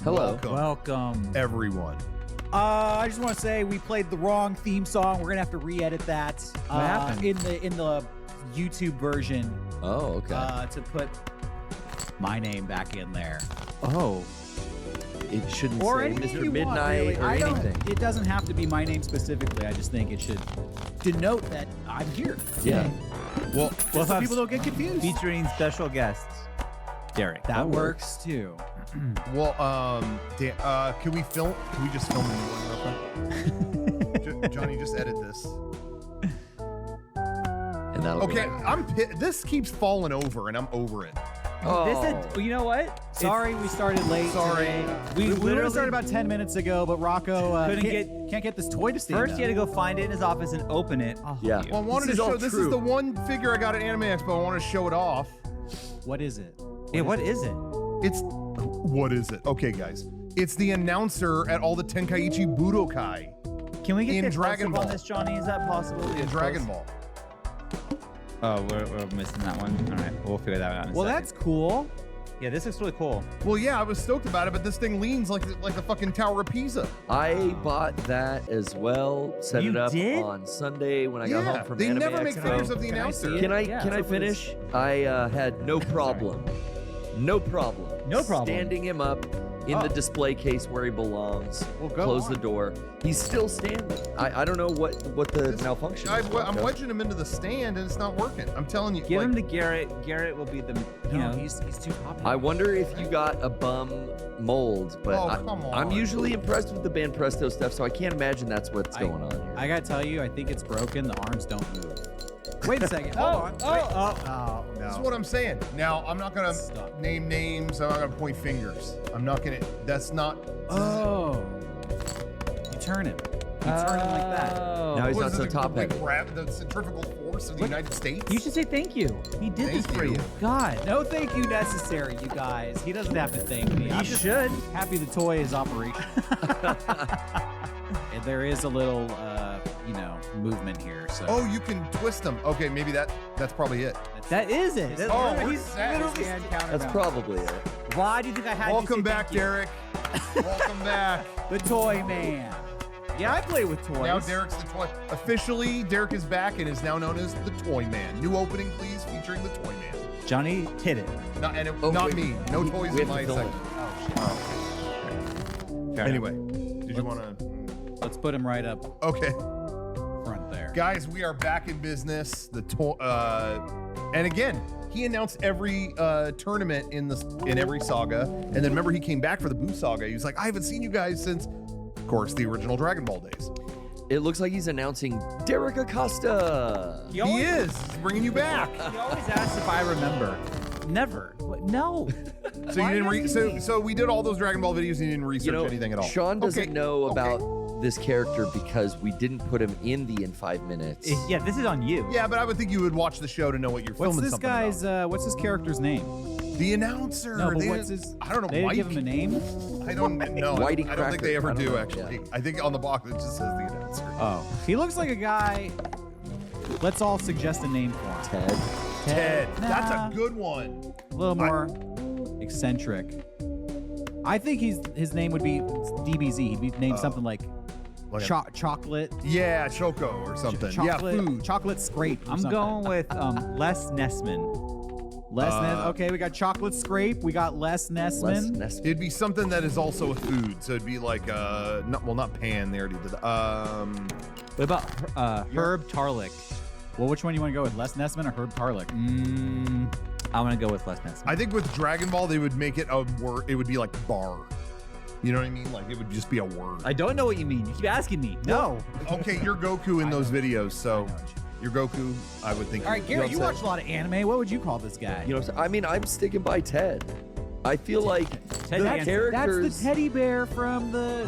Hello. Welcome. Everyone. I just want to say we played the wrong theme song. We're gonna have to re-edit that. What happened? In the YouTube version? Oh, okay. To put my name back in there. Oh. It shouldn't Or say anything Mr. you Midnight want, really. or I don't. anything. It doesn't have to be my name specifically. I just think it should denote that I'm here. Yeah. Well, So people don't get confused. Featuring special guests, Derek. That works too. can we film? Can we just film a new one real quick? Johnny, just edit this. And that'll Okay, be this keeps falling over, and I'm over it. Oh. You know what? Sorry, we started late. Sorry. today. We We would have literally started about 10 minutes ago, but Rocco can't get this toy to stand First, up. you had to go find it in his office and open it. Oh, Yeah. you. Well, I wanted This to is all show. This true. is the one figure I got at Anime Expo. I want to show it off. What is it? Yeah, what is it? It's what is it? Okay, guys. It's the announcer at all the Tenkaichi Budokai Can we get In the Dragon close-up on Ball. this, Johnny? Is that possible? in Dragon Ball. Oh, we're missing that one. All right, we'll figure that out in a Well, second. that's cool. Yeah, this looks really cool. Well, yeah, I was stoked about it, but this thing leans like the fucking Tower of Pisa. I bought that as well. Set You it up did? on Sunday when I got home from they Anime never make Expo. figures of the Can I announcer. see it? Can I Yeah. can I So for this- finish? I had no problem. No problem. No problem. Standing him up in the display case where he belongs. Well, go Close on. the door. He's still standing. I don't know what the malfunction is. I'm wedging him into the stand, and it's not working. I'm telling you. Give like, him to Garrett. Garrett will be the, He's too popular. I wonder if you got a bum mold, but Oh, come on. I'm usually impressed with the Band Presto stuff, so I can't imagine that's what's going on here. I gotta tell you, I think it's broken. The arms don't move. Wait a second. Oh, Hold on. Wait. oh. This is what I'm saying. Now, I'm not gonna Stuck. name names. I'm not gonna point fingers. I'm not gonna. That's not. Oh. You turn him. You turn him like that. Oh. Now he's What not is so it, top heavy. the centrifugal force of the United States. You should say thank you. He did Thank this for you. you. God. No thank you necessary, you guys. He doesn't have to thank me. I'm just should. happy the toy is operational. And there is a little, movement here. So Oh, you can twist them. Okay, maybe that's probably it. That is it. That's Oh, literally- he's literally That's probably it. Why do you think I had you Welcome say back, thank you? Derek. Welcome back. the toy man. Yeah, I play with toys. Now Derek's the toy. Officially, Derek is back and is now known as the Toy Man. New opening, please, featuring the Toy Man. Johnny, hit it. Not Oh, not wait. me. No toys We in have my to film section. Fair Anyway, did you want to? Let's put him right up Okay, front there. guys, we are back in business. The toy, and again, he announced every tournament in every saga, and then remember he came back for the Boo saga. He was like, I haven't seen you guys since, of course, the original Dragon Ball days. It looks like he's announcing Derek Acosta. He is. He's bringing you back. He always asks if I remember. Never. What? No. So you didn't so we did all those Dragon Ball videos and you didn't research You know, anything at all. Sean doesn't Okay, know okay. about this character because we didn't put him in the In 5 Minutes. Yeah, this is on you. Yeah, but I would think you would watch the show to know what you're What's filming this something guy's? about. What's his character's name? The announcer. No, but They what's didn't- his? I don't know. They didn't Mike? give him a name. I don't know. Whitey I don't think they Cracker. ever I don't do, know. actually. Yeah. I think on the box it just says the announcer. Oh, he looks like a guy. Let's all suggest a name for him. Ted. Ted. Nah. That's a good one. A little more eccentric. I think his name would be DBZ. He'd be named something like chocolate. Yeah, Choco or something. Chocolate, Yeah, food. chocolate scrape. or I'm something. going with Les Nessman. Okay, we got chocolate scrape. We got Les Nessman. It'd be something that is also a food. So it'd be like, not pan. They already did that. What about Herb Tarlick? Well, which one do you want to go with? Les Nessman or Herb Tarlick? I'm gonna go with Les Nessman. I think with Dragon Ball, they would make it a word. It would be like bar. You know what I mean? Like it would just be a word. I don't know what you mean. You keep asking me. No. Okay, you're Goku in those videos, so you're Goku. I would think. All right, Garrett, you know what I'm watch a lot of anime. What would you call this guy? You know what I'm saying? I mean, I'm sticking by Ted. I feel like Ted the Danson. characters. That's the teddy bear from the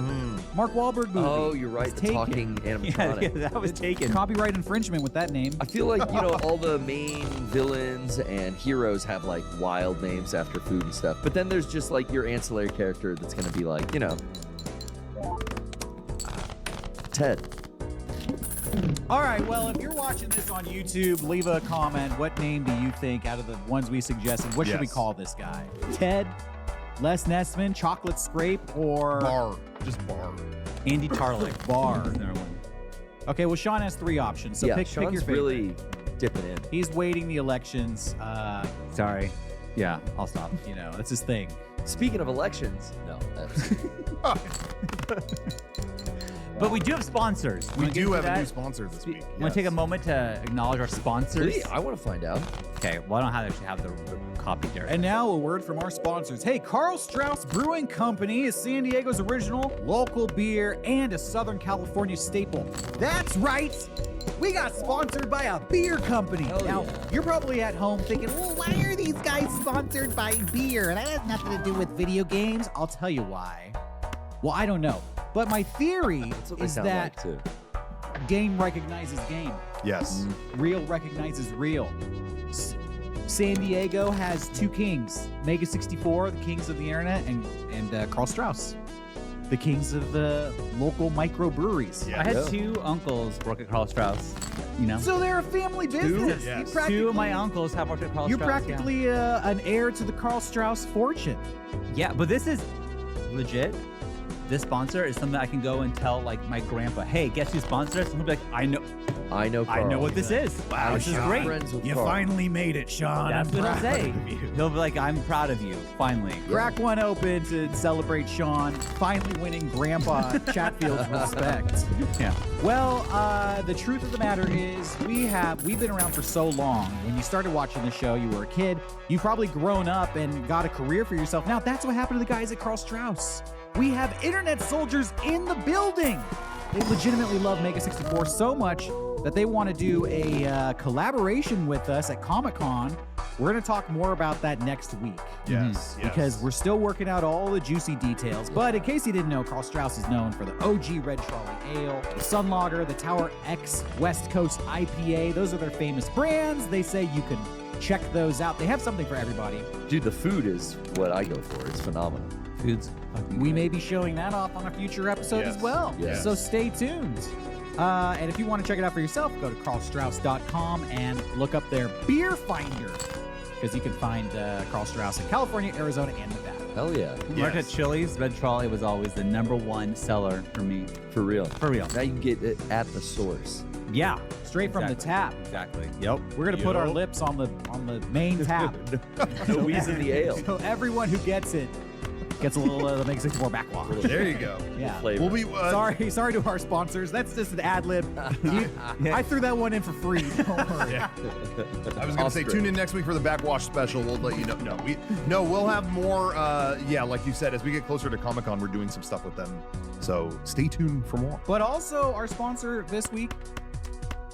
Mark Wahlberg movie. Oh, you're right. It's The taken. talking animatronic. Yeah, that was taken. Copyright infringement with that name. I feel like, all the main villains and heroes have like wild names after food and stuff. But then there's just like your ancillary character that's going to be like, Ted. All right, well, if you're watching this on YouTube, leave a comment. What name do you think out of the ones we suggested? What should we Yes. call this guy? Ted? Les Nessman, Chocolate Scrape, or Bar. Just bar. Andy Tarlick. Bar. Number one. Okay, well, Sean has 3 options, so yeah, pick Sean's your favorite. really dipping in. He's waiting the elections. Sorry. Yeah, I'll stop. You know, that's his thing. Speaking of elections, no, that's But we do have sponsors. We Wanna get do into have a new that? sponsor this week. Want to take a moment to acknowledge our sponsors? really, I want to find out. Okay, well, I don't actually have the copy here. And now a word from our sponsors. Hey, Carl Strauss Brewing Company is San Diego's original local beer and a Southern California staple. That's right. We got sponsored by a beer company. Hell Now, yeah. you're probably at home thinking, well, why are these guys sponsored by beer? That has nothing to do with video games. I'll tell you why. Well, I don't know. But my theory That's what they is sound that like too. game recognizes game. Yes. Real recognizes real. San Diego has 2 kings, Mega 64, the kings of the internet, and Carl Strauss, the kings of the local microbreweries. Yeah. I had Yeah. 2 uncles work at Carl Strauss. You know, So they're a family business. Yes. You 2 of my uncles have worked at Carl You're Strauss. practically an heir to the Carl Strauss fortune. Yeah, but this is legit. This sponsor is something I can go and tell like my grandpa, hey, guess who sponsors us? And he'll be like, I know Carl. what this is. Wow, this is Sean. great. Friends with Carl. made it, Sean. That's what he'll say. He'll be like, I'm proud of you, finally. Crack one open to celebrate Sean finally winning Grandpa Chatfield's respect. Yeah. Well, the truth of the matter is we've been around for so long. When you started watching the show, you were a kid. You've probably grown up and got a career for yourself. Now, that's what happened to the guys at Carl Strauss. We have internet soldiers in the building. They legitimately love Mega 64 so much that they want to do a collaboration with us at Comic-Con. We're going to talk more about that next week. Yes. Because we're still working out all the juicy details. But in case you didn't know, Carl Strauss is known for the OG Red Trolley Ale, the Sunlogger, the Tower X West Coast IPA. Those are their famous brands. They say you can check those out. They have something for everybody. Dude, the food is what I go for. It's phenomenal. Food's fucking We good. may be showing that off on a future episode Yes. as well. Yes. So stay tuned. And if you want to check it out for yourself, go to carlstrauss.com and look up their beer finder, because you can find Carl Strauss in California, Arizona, and Nevada. Hell yeah. When I worked at Chili's, Red Trolley was always the #1 seller for me. For real. For real. Now you can get it at the source. Yeah. Straight from the tap. Exactly. Yep. We're gonna put our Yup. lips on the main tap. No wheezing the ale. So everyone who gets it gets a little Mega 64 backwash. There you go. Yeah. Flavor. We'll be Sorry to our sponsors. That's just an ad lib. I threw that one in for free. Don't worry. Yeah. I was gonna say, tune in next week for the backwash special. We'll let you know. We'll have more. Like you said, as we get closer to Comic-Con, we're doing some stuff with them. So stay tuned for more. But also our sponsor this week,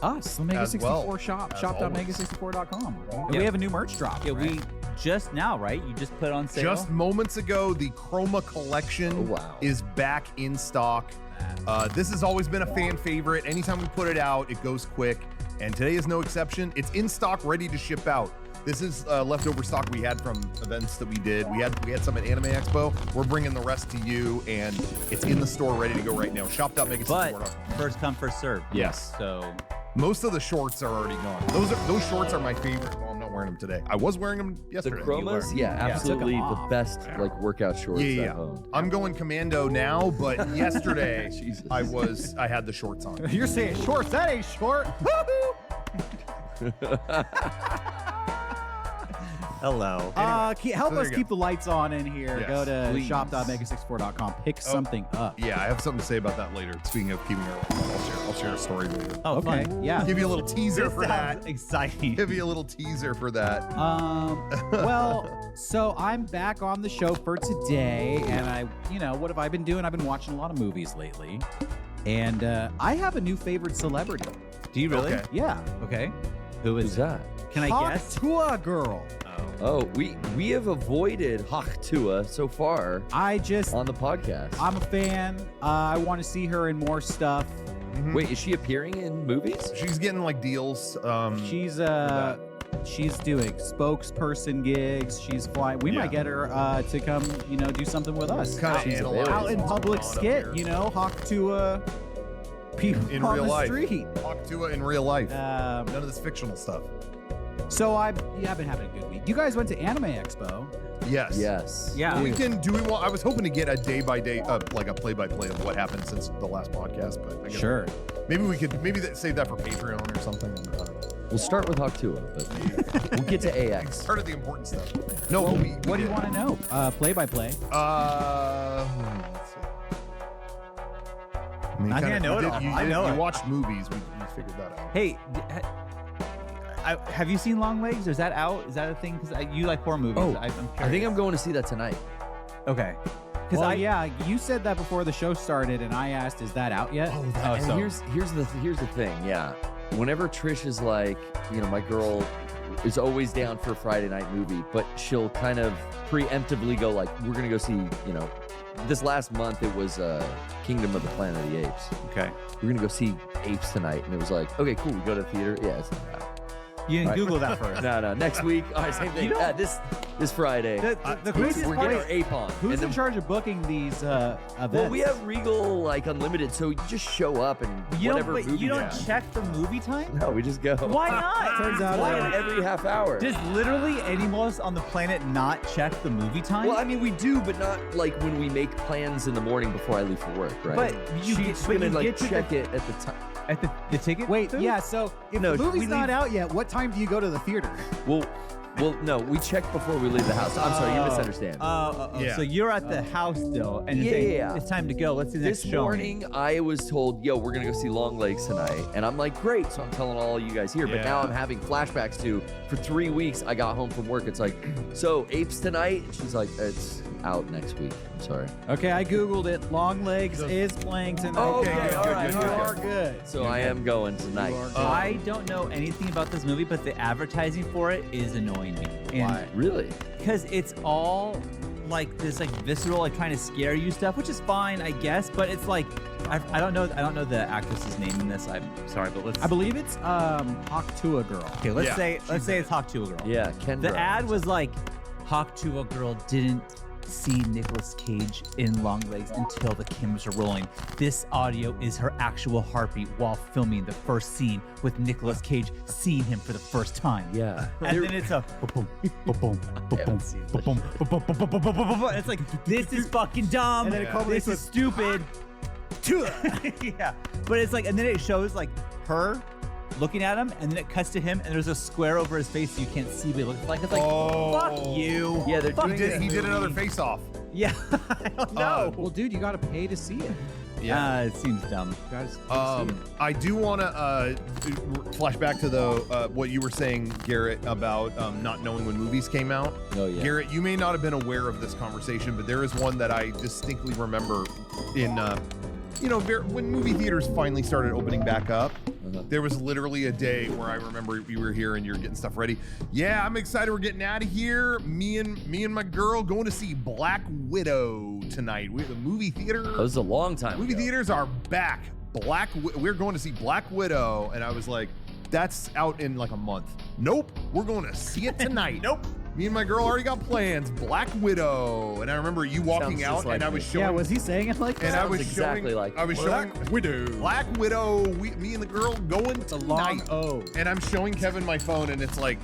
us, the Mega As 64 well, shop, as shop.mega64.com. And Yeah. we have a new merch drop. Yeah, right? we just now, right? You just put on sale. Just moments ago, the Chroma collection Oh, wow. is back in stock. This has always been a fan favorite. Anytime we put it out, it goes quick. And today is no exception. It's in stock, ready to ship out. This is leftover stock we had from events that we did. We had some at Anime Expo. We're bringing the rest to you, and it's in the store, ready to go right now. Shop.mega64.com. but first come, first serve. Yes. So Most of the shorts are already gone. Those shorts are my favorite. Well, I'm not wearing them today. I was wearing them The yesterday. chromas, yeah, Yeah. absolutely Took 'em the off. best like workout shorts Yeah. I've owned. I'm going commando now, but yesterday Jesus. I had the shorts on. You're saying shorts? That ain't short. hello. Help so there us you keep the lights on in here. Yes, Go to please. shop.mega64.com. Pick something up. Yeah, I have something to say about that later. Speaking of keeping her, I'll share a story later. Oh, Okay. fun. Yeah. Give you a little teaser This for that. sounds exciting. Give you a little teaser for that. Well, so I'm back on the show for today, and what have I been doing? I've been watching a lot of movies lately, and I have a new favorite celebrity. Do you really? Okay. Yeah, Okay. Who Who's is that? Can I guess? Tua girl. Oh, we have avoided Tua so far I just, on the podcast. I'm a fan. I want to see her in more stuff. Wait, is she appearing in movies? She's getting like deals. She's that. she's doing spokesperson gigs. She's flying. We Yeah. might get her to come, do something with us. kind of she's analyzing Out in what's public going on up skit, here. Hawk Tua people In on real the life. street. Talk to her in real life. Um, None of this fictional stuff. So I've been having a good week. You guys went to Anime Expo. Yes. Yes. Yeah. We can. Do we want? I was hoping to get a day by day, like a play by play of what happened since the last podcast, but I guess Sure. maybe we could save that for Patreon or something. I don't know. We'll start with Hawktua, but we'll get to AX. Start at the important stuff. No, but What do you want to know? Play by play. Let's see. I mean, I think I know it all. I know You it. watched movies. We figured that out. Hey, have you seen Long Legs? Is that out? Is that a thing? Because you like horror movies. Oh, I'm curious. I think I'm going to see that tonight. Okay. Because Well, yeah, you said that before the show started, and I asked, "Is that out yet?" And so- here's the thing. Yeah, whenever Trish is like, my girl is always down for a Friday night movie, but she'll kind of preemptively go like, we're gonna go see, this last month it was Kingdom of the Planet of the Apes. Okay. We're gonna go see Apes tonight, and it was like, okay, cool. We go to the theater. Yeah, it's not out. You didn't Right. Google that first. No, next week. All right, same thing. You don't- This Friday. The craziest We're part getting is, our ape on. who's And in then- charge of booking these events? Well, we have Regal Unlimited, so you just show up and whatever movie You don't it's check the movie time? at. No, we just go. Why not? Turns out Why every half hour? Does literally anyone on the planet not check the movie time? Well, I mean, we do, but not like when we make plans in the morning before I leave for work, right? But you She's get- but gonna you like get to check it at the time. At the ticket? Wait, booth? yeah. So if No, the movie's we not leave- out yet, what time do you go to the theater? Well, no, we check before we leave the house. I'm sorry, you misunderstand. Yeah. So you're at the house still, and you're saying, Yeah. it's time to go. Let's see the next This showing. morning, I was told, yo, we're going to go see Long Legs tonight. And I'm like, great. So I'm telling all you guys here. But now Yeah. I'm having flashbacks to, for 3 weeks, I got home from work. It's like, so Apes tonight? And she's like, it's out next week. I'm sorry. Okay, I googled it. Long Legs is playing tonight. Oh, okay, good, all good, right, good, You good, are good. good. So I am going tonight. You are good. I don't know anything about this movie, but the advertising for it is annoying me. Why? Really? Because it's all like this, like visceral, like trying to scare you stuff, which is fine, I guess. But it's like, I don't know the actress's name in this. I'm sorry, but let's. I believe it's Hawktua Girl. Okay, let's Yeah, say it's Hawktua Girl. Yeah, Kendra. The ad was like, Hawktua Girl didn't see Nicolas Cage in Long Legs until the cameras are rolling. This audio is her actual heartbeat while filming the first scene with Nicolas Cage seeing him for the first time. Yeah. And then it's a boom, boom, boom, boom, boom, boom. It's like, this is fucking dumb. And then it culminates This is stupid. Yeah. But it's like, and then it shows like her looking at him, and then it cuts to him, and there's a square over his face so you can't see what he looks like. It's like, fuck you. Yeah, they're Fuck doing this He did another movie. face off. Yeah, I don't know. Well, dude, you got to pay to see it. It seems dumb. You gotta pay to see it. I do want to flash back to the what you were saying, Garrett, about not knowing when movies came out. Oh, yeah. Garrett, you may not have been aware of this conversation, but there is one that I distinctly remember in, when movie theaters finally started opening back up. There was literally a day where I remember we were here and you're getting stuff ready. Yeah, I'm excited. We're getting out of here. Me and my girl going to see Black Widow tonight. We the movie theater. That was a long time Movie ago. theaters are back. We're going to see Black Widow, and I was like, that's out in like a month. Nope, we're going to see it tonight. Nope. Me and my girl already got plans. Black Widow, and I remember you walking Sounds out, just like and I was me. showing. Yeah, was he saying it like and that? I was Sounds exactly showing. like I was Black showing Widow. Black Widow. Me and the girl going The tonight. long O. And I'm showing Kevin my phone, and it's like,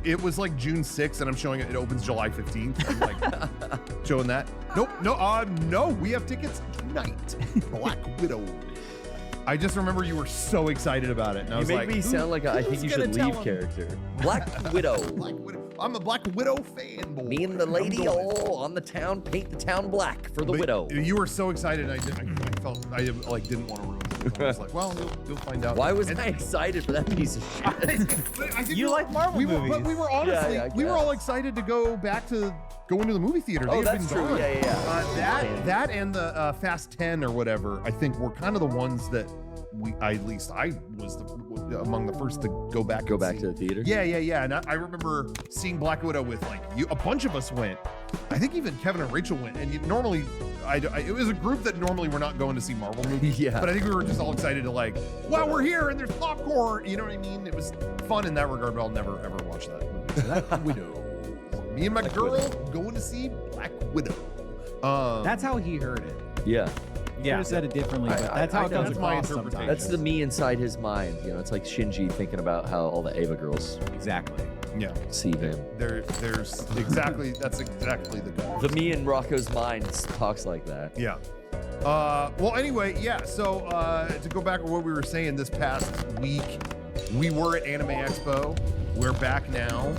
it was like June 6th, and I'm showing it. It opens July 15th. I'm like, showing that. Nope, no, we have tickets tonight. Black Widow. I just remember you were so excited about it, and I You was make like, me sound like I think you gonna should tell leave him? character. Black Widow. Black Widow. I'm a Black Widow fanboy. Me and the I'm lady going. all on the town, paint the town black for the But widow. You were so excited. I felt I like didn't want to ruin it. I was like, well, you'll find out. Why was And- I excited for that piece of shit? But I think You like Marvel we were, movies. But we were honestly, Yeah, I we were all guess. excited to go back to go into the movie theater. They Oh, had that's been true. gone. Yeah. That and the Fast 10 or whatever, I think were kind of the ones that I was among the first to go back. Go and back see. to the theater? Yeah. And I remember seeing Black Widow with like a bunch of us went. I think even Kevin and Rachel went. And normally, it was a group that normally we're not going to see Marvel movies. Yeah. But I think we were just all excited to like, wow, we're here and there's popcorn. You know what I mean? It was fun in that regard, but I'll never ever watch that movie. Black Widow. Me and my girl going to see Black Widow. That's how he heard it. Yeah. He could have said it differently, but that's how it know. comes That's my across interpretation. sometimes. That's the me inside his mind. It's like Shinji thinking about how all the Ava girls. Exactly. Yeah. see them. There's exactly that's exactly the goal. The me in Rocco's mind talks like that. Yeah. Well, anyway, yeah. So to go back to what we were saying, this past week, we were at Anime Expo. We're back now.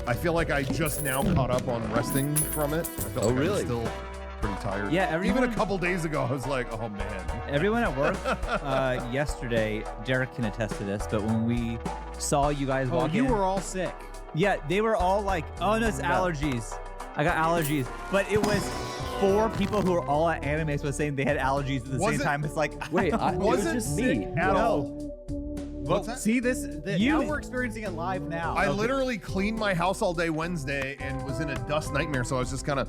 I feel like I just now caught up on resting from it. I felt like I was really? still pretty tired. Yeah, Even everyone- a couple days ago, I was like, oh man. Everyone at work yesterday, Derek can attest to this, but when we saw you guys Oh, walk you in, were all sick. yeah, they were all like, "Oh, no, it's allergies. I got allergies." But it was 4 people who were all at Anime Expo saying they had allergies at the Was same it- time. It's like, Wait, it was Wasn't just sick me. at No. all. What's that? See this? You- Now we're experiencing it live now. I literally cleaned my house all day Wednesday and was in a dust nightmare, so I was just kind of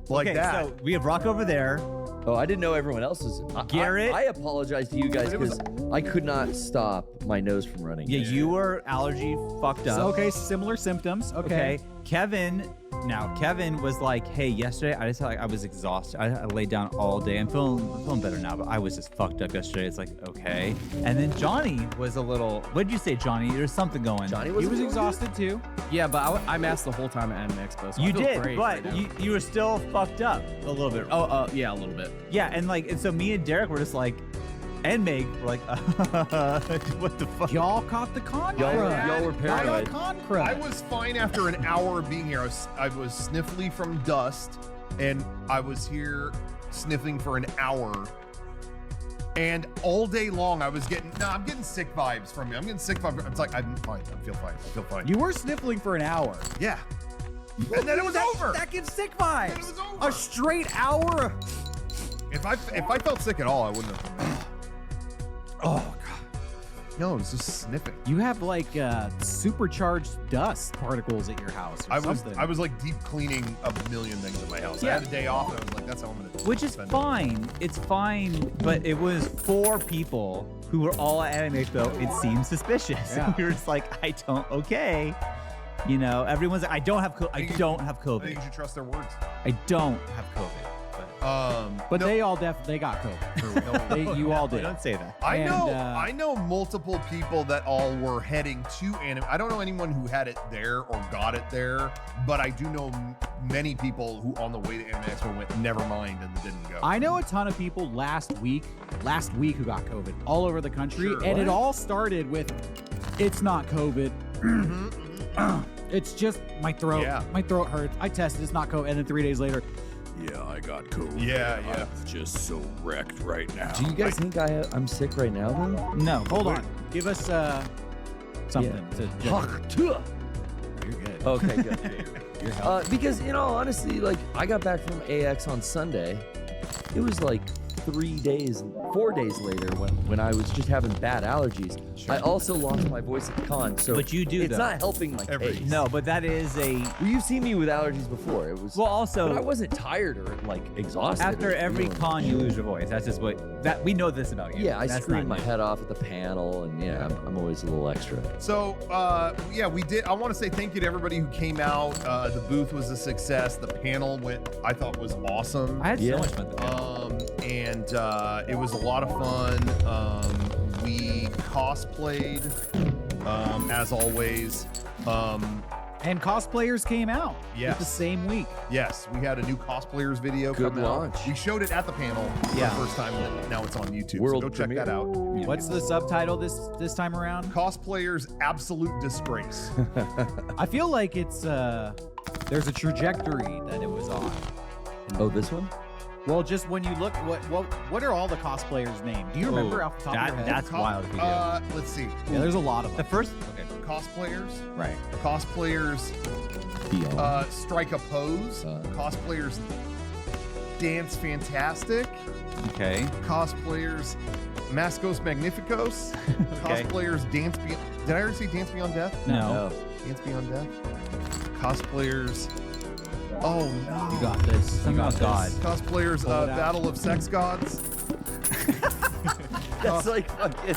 like okay, that. so we have Rock over there. Oh, I didn't know everyone else was. Garrett? I apologize to you guys But it was- because I could not stop my nose from running. Yeah, you were allergy fucked up. So, okay, similar symptoms. Okay. Kevin was like, "Hey, yesterday I just felt like I was exhausted. I laid down all day. I'm feeling better now, but I was just fucked up yesterday." It's like, okay. And then Johnny was a little. What did you say, Johnny? There's something going. Johnny He was was exhausted too. Yeah, but I masked the whole time at Anime Expo. So I You feel did, great but right now. you were still fucked up a little bit. Oh, yeah, a little bit. Yeah, and so me and Derek were just like, and Meg were like, what the fuck? Y'all caught the con Y'all were- crud. y'all were Y'all paranoid. got con crud. I was fine after an hour of being here. I was sniffly from dust, and I was here sniffing for an hour. And all day long, I'm getting sick vibes from you. I'm getting sick vibes. It's like, I'm fine. I feel fine. You were sniffling for an hour. Yeah. And then it was over. That gives sick vibes. It was over. A straight hour. If I felt sick at all, I wouldn't have. Oh god. No, it was just sniffing. You have like supercharged dust particles at your house or something. I was like deep cleaning a million things at my house. I Yeah. had a day off, and I was like, that's how I'm gonna. Which is spend it. fine. It's fine, but it was 4 people who were all at Anime Expo. It seemed suspicious. Yeah. And we were just like, okay. You know, everyone's like, I don't have I think COVID. you should trust their words. I don't have COVID. but no, they all they got COVID. You all But did. don't say that. I and, know uh, I know multiple people that all were heading to anime. I don't know anyone who had it there or got it there, but I do know many people who on the way to Anime Expo went never mind and didn't go. I know a ton of people last week who got COVID all over the country, Sure. and it What? all started with, "It's not COVID. It's just my throat. Yeah. My throat hurts. I tested. It's not COVID." And then 3 days later, Yeah, I got COVID. Yeah. I'm just so wrecked right now. Do you guys think I'm sick right now? Then? No, hold on, give us something to. You're good. Okay, good. Because in all honesty, like I got back from AX on Sunday. It was like 4 days later when I was just having bad allergies. I also lost my voice at the con, so But you do, it's though. not helping my Every- case. no, but that is a. Well, you've seen me with allergies before. It was Well, but I also, wasn't tired or like exhausted. after or every feeling- con, you lose your voice. That's just we know this about you. Yeah, I That's screamed not my new. head off at the panel, and yeah, I'm always a little extra. So yeah, we did. I want to say thank you to everybody who came out. The booth was a success. The panel I thought was awesome. I had Yeah. so much fun. With that. And it was a lot of fun. We cosplayed, as always. And cosplayers came out. Yes. The same week. Yes, we had a new cosplayers video Good come launch. out. We showed it at the panel Yeah. for the first time, and now it's on YouTube. World so go check premiere. that out. What's the subtitle this time around? Cosplayers Absolute Disgrace. I feel like it's there's a trajectory that it was on. Oh, this one? Well, just when you look, what are all the cosplayers' names? Do you remember off the top of your head? That's wild. If you do. Let's see. Yeah, there's a lot of The them. first. Okay. Cosplayers. Right. Cosplayers Beyond. Strike a Pose. Cosplayers Dance Fantastic. Okay. Cosplayers Mascos Magnificos. Okay. Cosplayers Dance Beyond. Did I already say Dance Beyond Death? No. Dance Beyond Death. Cosplayers. Oh no. You got this. You Something got about God. this. Cosplayers Pull it out. Battle of Sex Gods. That's like fucking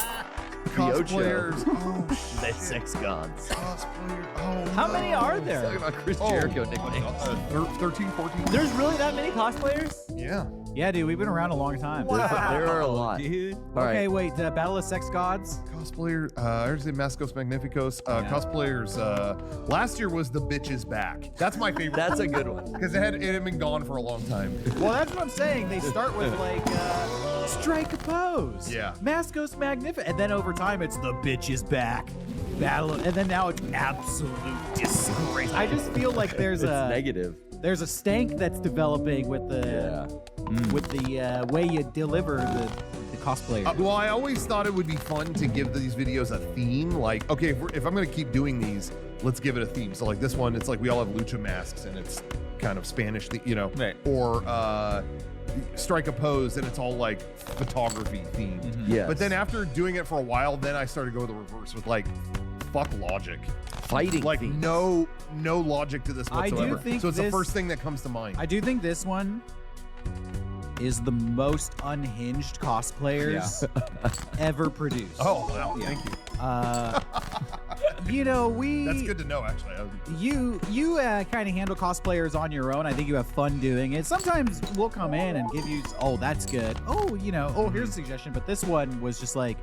Cosplayers. Piocho. Oh shit. The sex gods. Cosplayer. Oh How no. many are Talking there? about Chris Oh, Jericho nicknames. 13, 14. There's really that many cosplayers? Yeah. Yeah, dude, we've been around a long time. There are a lot. Dude. All right. Okay, wait. Battle of Sex Gods. Cosplayer, I already said Mascos Magnificos. Cosplayers, last year was The Bitch Is Back. That's my favorite. That's a good one. Because it had been gone for a long time. Well, that's what I'm saying. They start with like Strike a Pose. Yeah. Mascos Magnificent. And then over time, it's The Bitch Is Back. And then now it's absolute disgrace. I just feel like there's It's a negative. there's a stank that's developing with the way you deliver the cosplayers. Well, I always thought it would be fun to give these videos a theme. Like, okay, if I'm going to keep doing these, let's give it a theme. So like this one, it's like we all have lucha masks and it's kind of Spanish, Right. Or Strike a Pose and it's all like photography themed. Yes. But then after doing it for a while, then I started to go the reverse with like, fuck logic. Fighting Like themes. no logic to this I do whatsoever. think So it's the this- first thing that comes to mind. I do think this one is the most unhinged cosplayers ever produced. Oh, wow. Thank you. You know, That's good to know, actually. You kind of handle cosplayers on your own. I think you have fun doing it. Sometimes we'll come in and give you, oh, that's good. Oh, here's a suggestion. But this one was just like,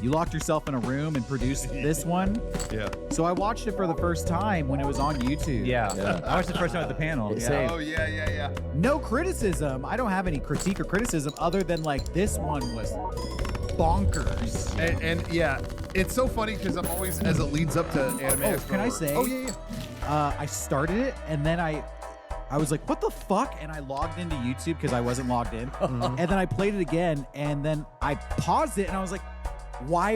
you locked yourself in a room and produced this one. Yeah. So I watched it for the first time when it was on YouTube. Yeah. I watched the first time at the panel. Yeah, Yeah. same. Oh, yeah. No criticism. I don't have any critique or criticism other than like this one was bonkers. And yeah, it's so funny because I'm always, as it leads up to Anime Expo. Can I say? Oh, yeah. I started it and then I was like, what the fuck? And I logged into YouTube because I wasn't logged in. And then I played it again and then I paused it and I was like, why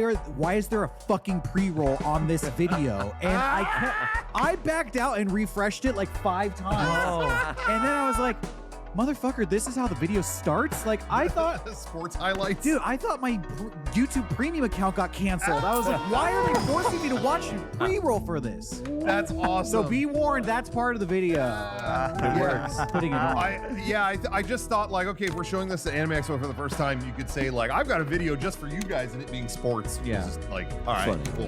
is there a fucking pre-roll on this video? And I backed out and refreshed it like 5 times. And then I was like, motherfucker, this is how the video starts? Like, I thought, Sports highlights. dude, I thought my YouTube premium account got canceled. I was like, why are they forcing me to watch pre-roll for this? That's awesome. So be warned, that's part of the video. It works. Putting it on. I just thought like, okay, if we're showing this at Anime Expo for the first time, you could say like, I've got a video just for you guys and it being sports. Which Yeah. is just like, all right, Funny. cool.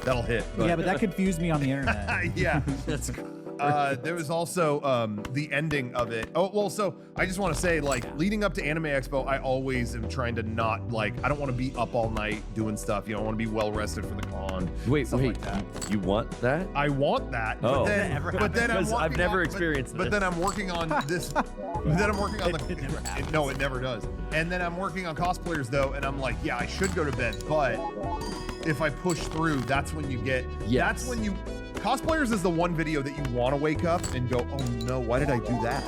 That'll hit. Yeah, but that confused me on the internet. yeah. There was also the ending of it. Oh, well, so I just want to say, like, leading up to Anime Expo, I always am trying to not, like, I don't want to be up all night doing stuff. I want to be well rested for the con. Wait, stuff like that. You want that? I want that. Oh. But then I'm Because I've working never on- experienced But this. then I'm working on this. Then I'm working on no, it never does. And then I'm working on cosplayers though, and I'm like, yeah, I should go to bed, but if I push through, that's when you get. Yes. That's when you. Cosplayers is the one video that you want to wake up and go, oh no, why did I do that?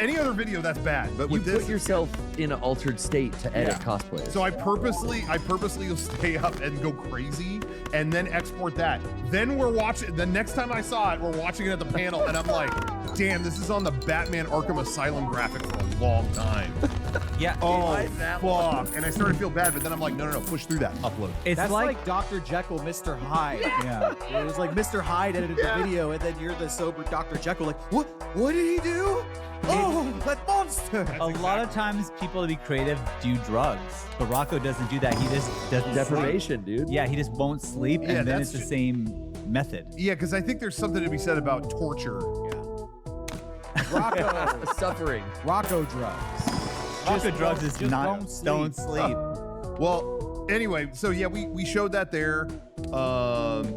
Any other video, that's bad. But You with this, put yourself in an altered state to edit cosplay. so I purposely will stay up and go crazy and then export that. Then we're watching, the next time I saw it, we're watching it at the panel and I'm like, damn, this is on the Batman Arkham Asylum graphic for a long time. Yeah. Oh, fuck. And I started to feel bad, but then I'm like, no, push through that, upload. It's That's like, like Dr. Jekyll, Mr. Hyde. Yeah. It was like Mr. Hyde edited the video, and then you're the sober Dr. Jekyll, like, what? What did he do? Oh, that monster. a lot of times people to be creative do drugs, but Rocco doesn't do that. He just doesn't Deprivation, dude. Yeah, he just won't sleep, Yeah, and then that's it's the same method. Yeah, because I think there's something to be said about torture. Rocco. Suffering. Rocco drugs. Rocco drugs is just not don't sleep. Well, anyway, so yeah, we showed that there.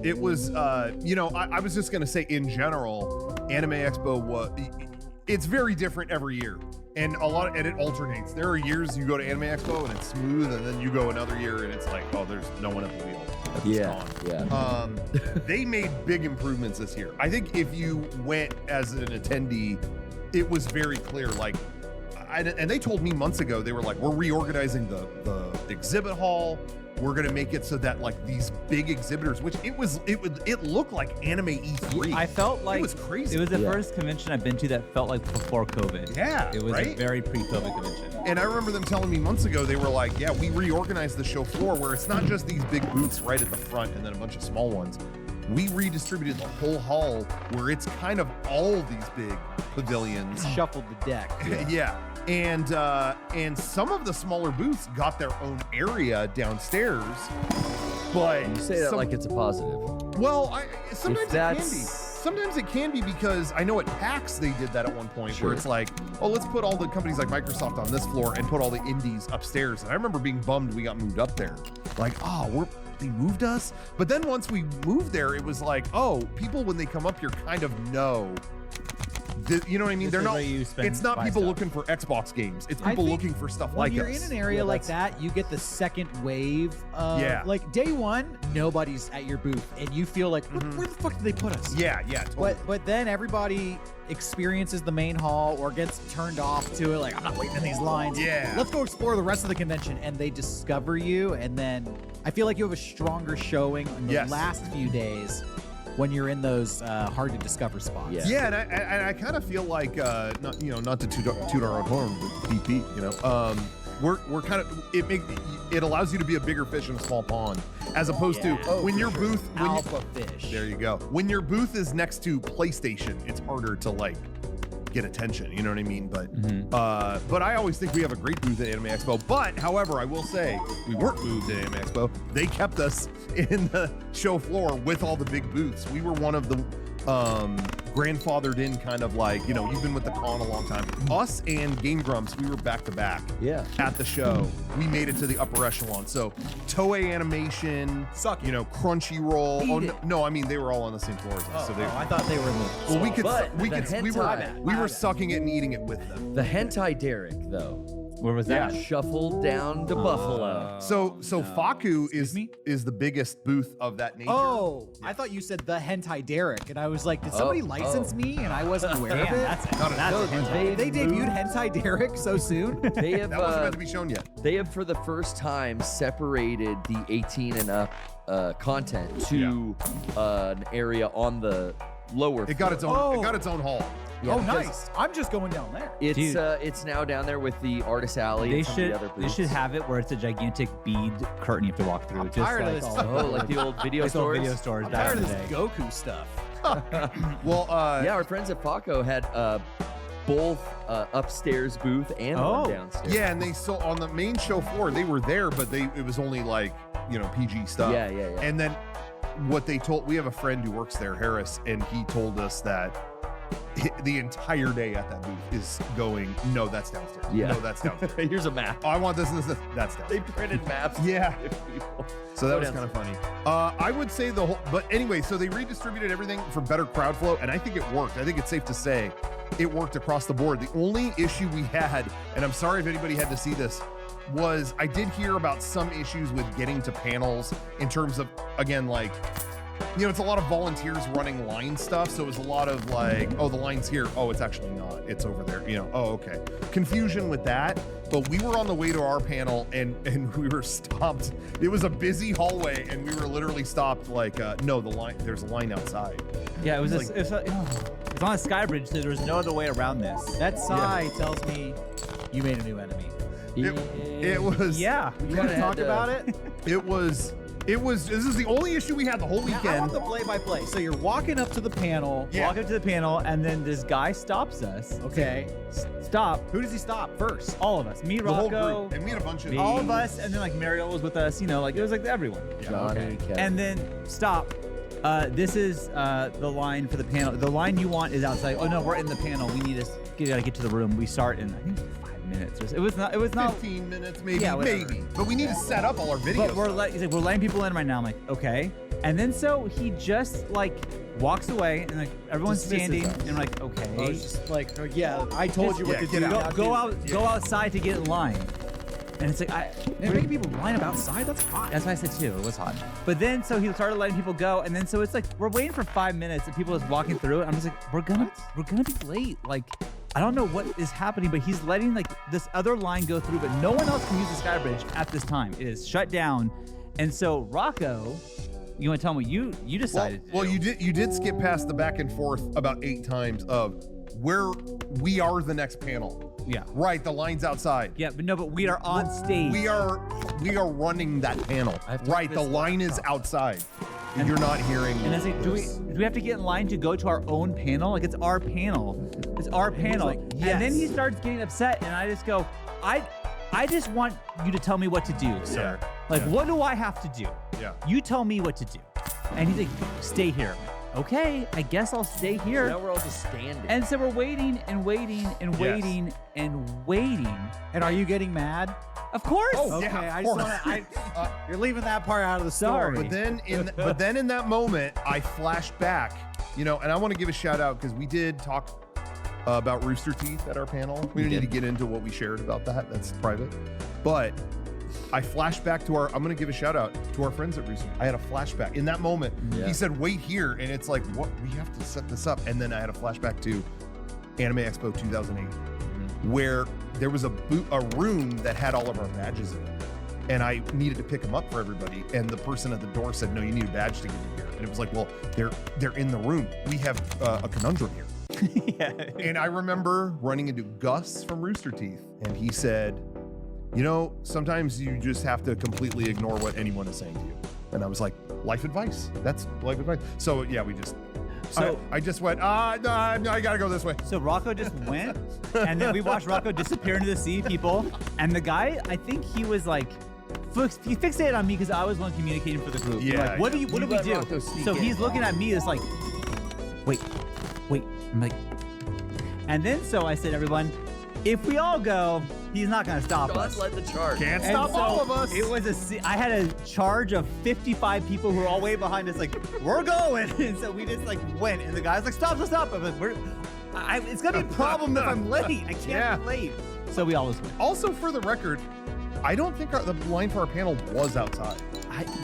It was, I was just gonna say in general, Anime Expo it's very different every year, and and it alternates. There are years you go to Anime Expo and it's smooth, and then you go another year and it's like, oh, there's no one at the wheel. It's gone. They made big improvements this year. I think if you went as an attendee, it was very clear. Like, and they told me months ago, they were like, we're reorganizing the exhibit hall. We're gonna make it so that like these big exhibitors, which it looked like Anime E3. I felt like it was crazy. It was the first convention I've been to that felt like before COVID. Yeah, it was a right? very pre-COVID convention. And I remember them telling me months ago, they were like, yeah, we reorganized the show floor where it's not just these big booths right at the front and then a bunch of small ones. We redistributed the whole hall where it's kind of all these big pavilions. Shuffled the deck. Yeah. And some of the smaller booths got their own area downstairs, but You say that like it's a positive. well, sometimes If it can be. that's sometimes it can be because I know at PAX they did that at one point where it's like, oh, let's put all the companies like Microsoft on this floor and put all the indies upstairs. And I remember being bummed we got moved up there. Like, oh, they moved us. But then once we moved there, it was like, oh, people when they come up here kind of know. You know what I mean? This They're is not. where you spend It's not buy people stuff. looking for Xbox games. It's I people think looking for stuff when like you're us. in an area like that, you get the second wave of like day one, nobody's at your booth, and you feel like, where the fuck did they put us? Yeah, totally. But then everybody experiences the main hall or gets turned off to it, like, I'm not waiting in these lines. Yeah. Let's go explore the rest of the convention, and they discover you, and then I feel like you have a stronger showing in the last few days when you're in those hard to discover spots. Yeah, and I kind of feel like not to toot our own horn with PP, we're kind of it allows you to be a bigger fish in a small pond, as opposed to when your booth alpha fish. There you go. When your booth is next to PlayStation, it's harder to like get attention. You know what I mean? But I always think we have a great booth at Anime Expo. But however, I will say we weren't moved at Anime Expo. They kept us in the show floor with all the big booths. We were one of the grandfathered in kind of like, you've been with the con a long time. Us and Game Grumps, we were back to back at the show. We made it to the upper echelon. So Toei Animation, Crunchyroll. No, I mean they were all on the same floor as us. So I thought they were in the well, we were sucking it and eating it with them. The hentai Derek, though. Where was that? Shuffled down to Buffalo. So Faku is the biggest booth of that nature. Oh, I thought you said the hentai Derek, and I was like, did somebody license me and I wasn't aware of it? That's hentai. They debuted hentai Derek so soon. They have that wasn't meant to be shown yet. They have for the first time separated the 18 and up content to an area on the lower. It got its own. It got its own hall. Yeah, nice. I'm just going down there. It's now down there with the Artist Alley. They and some of the other they booths. should have it where it's a gigantic bead curtain you have to walk through. I'm tired of this. Like the old video stores. Video stores. I'm back tired in of the this day. Goku stuff. Well, yeah, our friends at Faco had both upstairs booth and one downstairs. yeah, and they so on the main show floor they were there, but it was only like PG stuff. Yeah. And then what they told, we have a friend who works there, Harris, and he told us that the entire day at that booth is going, no, that's downstairs. Yeah. No, that's downstairs. Here's a map. Oh, I want this and this. That's downstairs. They printed maps. Yeah. People. So that was kind of funny. I would say but anyway, so they redistributed everything for better crowd flow, and I think it worked. I think it's safe to say it worked across the board. The only issue we had, and I'm sorry if anybody had to see this, was I did hear about some issues with getting to panels in terms of, again, like, it's a lot of volunteers running line stuff. So it was a lot of like, oh, the line's here. Oh, it's actually not. It's over there. Oh, okay. Confusion with that. But we were on the way to our panel and we were stopped. It was a busy hallway and we were literally stopped like, no, there's a line outside. Yeah, it was it's on a sky bridge, so there was no other way around this. That sigh tells me you made a new enemy. It was. Yeah. You want to talk about it? This is the only issue we had the whole I weekend. want the play-by-play. So you're walking up to the panel. Yeah. Walk up to the panel, and then this guy stops us. Okay. Stop. Who does he stop first? All of us. Me, The whole Rocco, group. And we had a bunch of all of us, and then like Mariel was with us. Like it was like everyone. Johnny, Kevin. And then stop. This is the line for the panel. The line you want is outside. Oh no, we're in the panel. We need to gotta get to the room. We start in I think 5 minutes. It was not. 15 minutes, maybe. Yeah, whatever. maybe. But we need to set up all our videos. But he's like, we're letting people in right now. I'm like, okay. And then so he just like walks away, and like everyone's Dismisses standing, us. and I'm like, okay. I was just like, yeah, I told you what to get do. out. Now Go outside to get in line. And it's like Man, making people line up outside, that's hot. That's what I said too. It was hot. But then so he started letting people go, and then so it's like we're waiting for 5 minutes, and people just walking through it. I'm just like, we're gonna be late. Like I don't know what is happening, but he's letting like this other line go through, but no one else can use the sky bridge at this time. It is shut down. And so Rocco, you want to tell me what you decided? Well, you did skip past the back and forth about 8 times of where we are the next panel. Yeah. Right, the line's outside. Yeah, but we are on stage. We are running that panel. Right, the line is outside. And you're not hearing. And I was like, do we have to get in line to go to our own panel? Like it's our panel. It's our panel. like, yes. And then he starts getting upset, and I just go, I just want you to tell me what to do, sir. Yeah. Like, what do I have to do? Yeah. You tell me what to do. And he's like, stay here. okay, I guess I'll stay So here. now we're all just standing. And so we're waiting and waiting and Yes. waiting and waiting. And are you getting mad? Of course. Oh, Okay, yeah, I of just course. want to. You're leaving that part out of the Sorry. story. But then in that moment, I flashed back, and I want to give a shout out because we did talk about Rooster Teeth at our panel. We don't need to get into what we shared about that. That's private. But I flashed back to I'm going to give a shout out to our friends at Rooster. I had a flashback in that moment. Yeah. He said, "Wait here," and it's like, "What? We have to set this up." And then I had a flashback to Anime Expo 2008, where there was a room that had all of our badges in it. And I needed to pick them up for everybody. And the person at the door said, "No, you need a badge to get in here." And it was like, "Well, they're in the room. We have a conundrum here." And I remember running into Gus from Rooster Teeth, and he said, sometimes you just have to completely ignore what anyone is saying to you. And I was like, life advice. That's life advice. So yeah, we just. So- I just went, no, I gotta go this way. So Rocco just went, and then we watched Rocco disappear into the sea, people. And the guy, I think he was like, he fixated on me because I was one communicating for the group. We're Yeah, like, what do You we let do? Rocco sneak So in. he's looking at me. It's like, wait. I'm like, and then so I said, everyone, if we all go, he's not gonna stop God us. led the charge. Can't And stop so all of us. It was I had a charge of 55 people who were all way behind us, like, we're going. And so we just like went, and the guy's like, stop. I'm like, it's gonna be a problem if I'm late. I can't be late. So we always went. Also, for the record, I don't think the line for our panel was outside.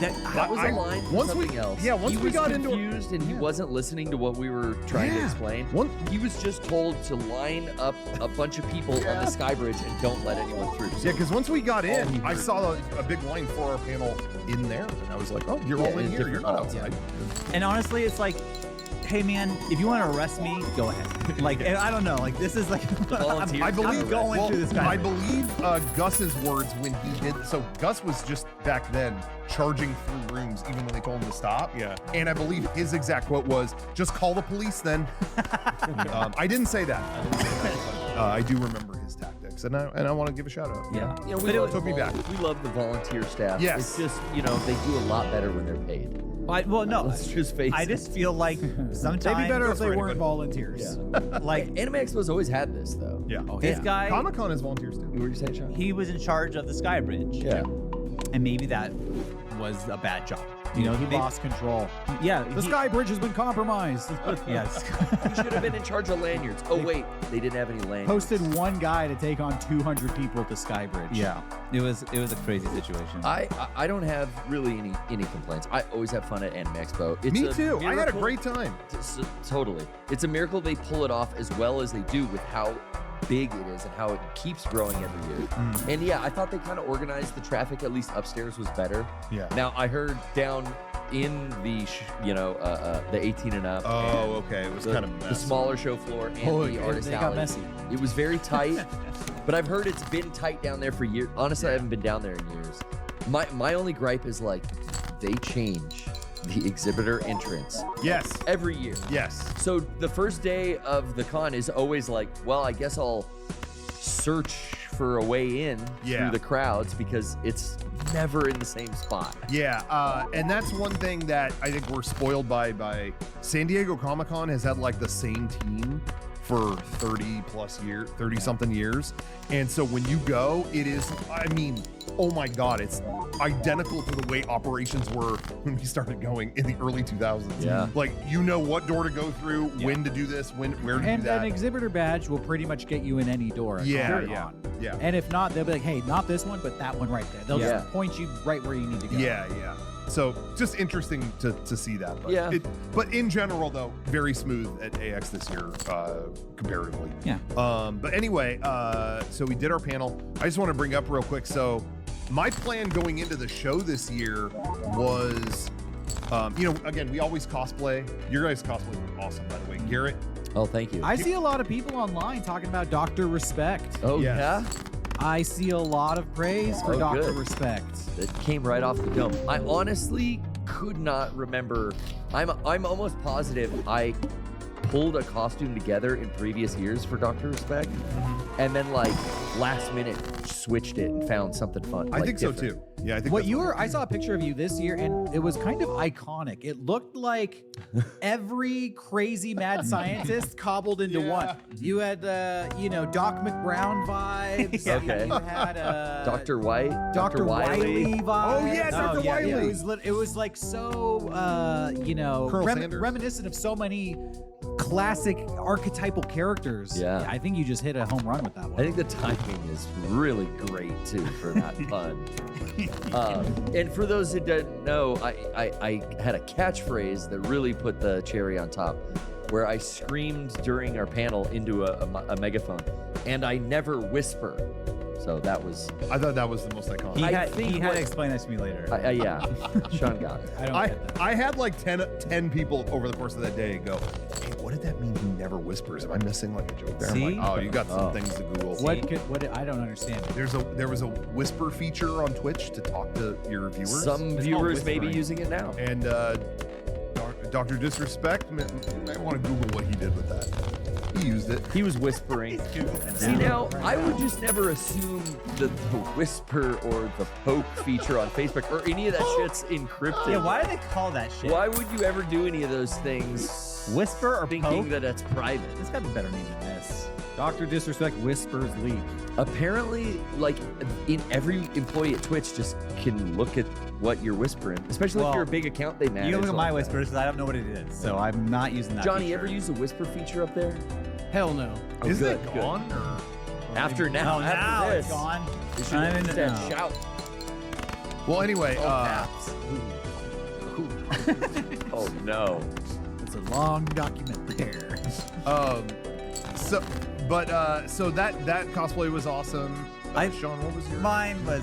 That was a line for once we- something else. yeah, once he we was got into it- confused and he wasn't listening to what we were trying to Yeah. explain. One- He was just told to line up a bunch of people on the sky bridge and don't let anyone through. So Yeah, because once we got All he in, I heard. saw a big line for our panel in there, and I was like, "Oh, you're Yeah, all in in here. You're different not halls, outside." And honestly, it's like, hey man, if you want to arrest me, go ahead. Like, and I don't know, like this is like, volunteers I believe I'm going well, through this guy. I believe Gus's words when he did. So Gus was just back then charging through rooms, even when they told him to stop. Yeah. And I believe his exact quote was, "Just call the police, then." I didn't say that. I do remember his tactics, and I want to give a shout out. yeah. You know, But it took me back. We love the volunteer staff. Yes. It's just, they do a lot better when they're paid. Well, no, Let's just face I it. just feel like sometimes They'd be better if they for weren't anybody. volunteers. like Anime Expo's always had this, though. Yeah. this guy, Comic Con has volunteers too. What were you saying, Sean? he was in charge of the sky bridge. Yeah. And maybe that was a bad job. He maybe- lost control. Yeah. The sky bridge has been compromised. Yes. He should have been in charge of lanyards. Oh, wait. They didn't have any lanyards. Posted one guy to take on 200 people at the sky bridge. Yeah. It was a crazy situation. I don't have really any complaints. I always have fun at Anime Expo. It's Me a too. I had a miracle- great time. Totally. It's a miracle they pull it off as well as they do with how big it is and how it keeps growing every year. And yeah, I thought they kind of organized the traffic, at least upstairs, was better. Yeah. Now I heard down in the the 18 and up. Oh, and okay. It was the, kind of the messy. smaller show floor and Oh, the yeah, artist they got alley. messy. It was very tight, but I've heard it's been tight down there for years. Honestly, I haven't been down there in years. My only gripe is like they change the exhibitor entrance Yes. every year. Yes. So the first day of the con is always like, well, I guess I'll search for a way in Yeah. through the crowds because it's never in the same spot. Yeah, and that's one thing that I think we're spoiled by. San Diego Comic-Con has had like the same team for 30 something years. And so when you go, it is, I mean, oh my God, it's identical to the way operations were when we started going in the early 2000s. Yeah. Like, you know what door to go through, when to do this, where to And do that. an exhibitor badge will pretty much get you in any door. at Yeah, Comic-Con. yeah. And if not, they'll be like, hey, not this one, but that one right there. They'll Yeah. just point you right where you need to go. Yeah. So just interesting to see that. But Yeah. But in general, though, very smooth at AX this year, comparatively. Yeah. But anyway, so we did our panel. I just want to bring up real quick. So my plan going into the show this year was, again, we always cosplay. Your guys' cosplay was awesome, by the way. Garrett. Oh, thank you. I see a lot of people online talking about Dr. Respect. oh, Yes. yeah? I see a lot of praise for Oh, Dr. good. Respect. That came right off the dome. I honestly could not remember. I'm almost positive I pulled a costume together in previous years for Dr. Respect. And then like last minute switched it and found something fun. I like, think so different. too. Yeah, I think What that's you what were, I saw a picture of you this year, and it was kind of iconic. It looked like every crazy mad scientist cobbled into Yeah. one. You had, Doc McBrown vibes. Okay. You had Dr. White, Dr. Wiley vibes. Oh, yeah, Dr. Wiley. It was like so, Colonel Sanders. reminiscent of so many classic archetypal characters. Yeah. I think you just hit a home run with that one. I think the timing is really great too for that pun. And for those who don't know, I had a catchphrase that really put the cherry on top, where I screamed during our panel into a megaphone, and I never whisper. So that was, I thought that was the most iconic. He I had think to what- explain that to me later. yeah, Sean got it. I don't get that. I had like 10 people over the course of that day go, hey, what did that mean he never whispers? Am I missing like a joke there? I'm See? like, oh, you got some Oh. things to Google. I don't understand. There was a whisper feature on Twitch to talk to your viewers. Some It's viewers called may be whispering. using it now. And Dr. Disrespect, you might want to Google what he did with that. He used it. He was whispering. See, now, I would just never assume that the whisper or the poke feature on Facebook or any of that shit's encrypted. Yeah, why do they call that shit? Why would you ever do any of those things Whisper or thinking poke? that that's private? It's got a better name than this. Dr. Disrespect whispers leak. Apparently, like, in every employee at Twitch just can look at what you're whispering, especially if Well, you're a big account they manage. You can look at my like that. whispers because I don't know what it is, so I'm not using that. Johnny, feature. ever use a whisper feature up there? Hell no. Oh, Is good, it good. gone? Or? After now, Oh, after now this, it's gone. you should I'm in instead no. shout. Well, anyway, Caps. Oh no. It's a long document there. so that cosplay was awesome. Sean, what was your? Mine was,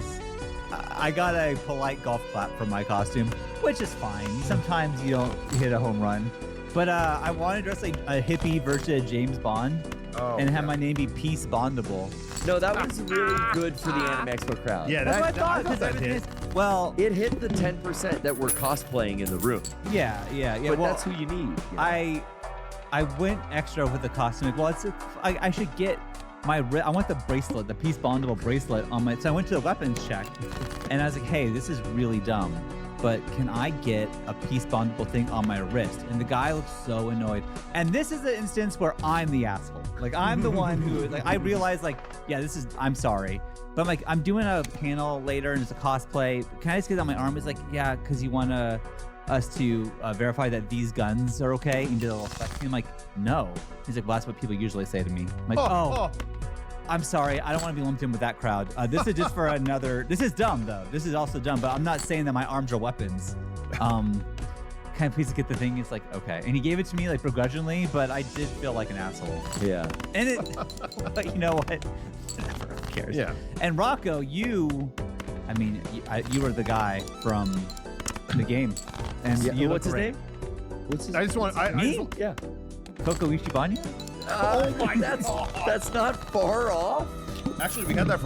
I got a polite golf clap for my costume, which is fine. Sometimes you don't hit a home run. But I wanted to dress like a hippie version of James Bond and have my name be Peace Bondable. No, that was really good for the Anime Expo crowd. Yeah, That's what I thought. 'cause that everything hit. is- Well, It hit the 10% that were cosplaying in the room. yeah. But Well, that's who you need. you know? I went extra with the costume. Like, well, I should get I want the bracelet, the Peace Bondable bracelet on my. So I went to the weapons check, and I was like, hey, this is really dumb, but can I get a Peace Bondable thing on my wrist? And the guy looked so annoyed. And this is the instance where I'm the asshole. Like, I'm the one who, like, I realized, like, yeah, I'm sorry. But I'm like, I'm doing a panel later and it's a cosplay. Can I just get it on my arm? He's like, yeah, because you want us to verify that these guns are okay. And did a little flexing. I'm like, no. He's like, well, that's what people usually say to me. I'm like, oh. I'm sorry. I don't want to be lumped in with that crowd. This is just for another. This is dumb, though. This is also dumb, but I'm not saying that my arms are weapons. Can I please get the thing? He's like, okay. And he gave it to me, like, begrudgingly, but I did feel like an asshole. Yeah. And but you know what? Whatever, who cares? Yeah. And Rocco, you were the guy from the game. And Yeah, you what's his look name? What's his I just want. Me? Yeah. Coco Ishibani? Oh my! That's not far off. Actually, we had that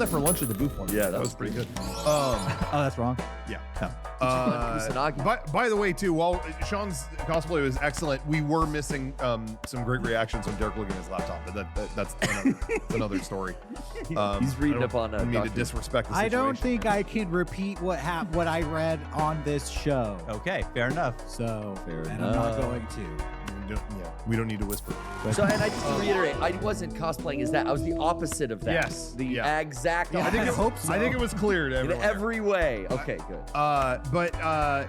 for lunch at the booth one. Yeah, that was pretty good. Oh, that's wrong. Yeah. Oh. Kusanagi. By the way, too, while Sean's cosplay was excellent, we were missing some great reactions from Derek looking at his laptop, but that's another story. He's reading up on we need to Dr. disrespect the I situation. don't think I can repeat what I read on this show. Okay, fair enough. So, Fair and I'm not enough. going to. We don't need to whisper. So, and I just to reiterate, I wasn't cosplaying as that. I was the opposite of that. Yes, The yeah. exact Yeah, I think opposite. I think it was clear to In everyone. every way. Okay, good. But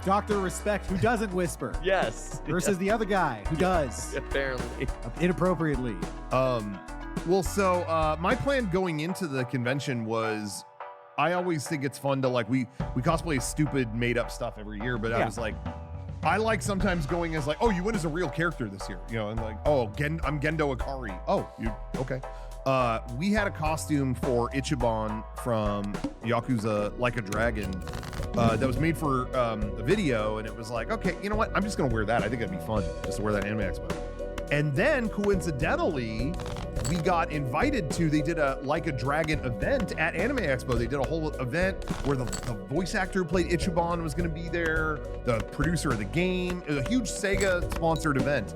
Dr. Respect, who doesn't whisper, Yes. versus the other guy who does Apparently. inappropriately. well, so my plan going into the convention was, I always think it's fun to we cosplay stupid made up stuff every year, but I was like, I like sometimes going as like, oh, you went as a real character this year, and like, oh, I'm Gendo Akari. Oh, you okay? We had a costume for Ichiban from Yakuza Like a Dragon that was made for a video, and it was like, okay, you know what? I'm just gonna wear that. I think that'd be fun just to wear that Anime Expo. And then coincidentally, we got invited to, they did a Like a Dragon event at Anime Expo. They did a whole event where the voice actor who played Ichiban was gonna be there, the producer of the game. It was a huge Sega sponsored event.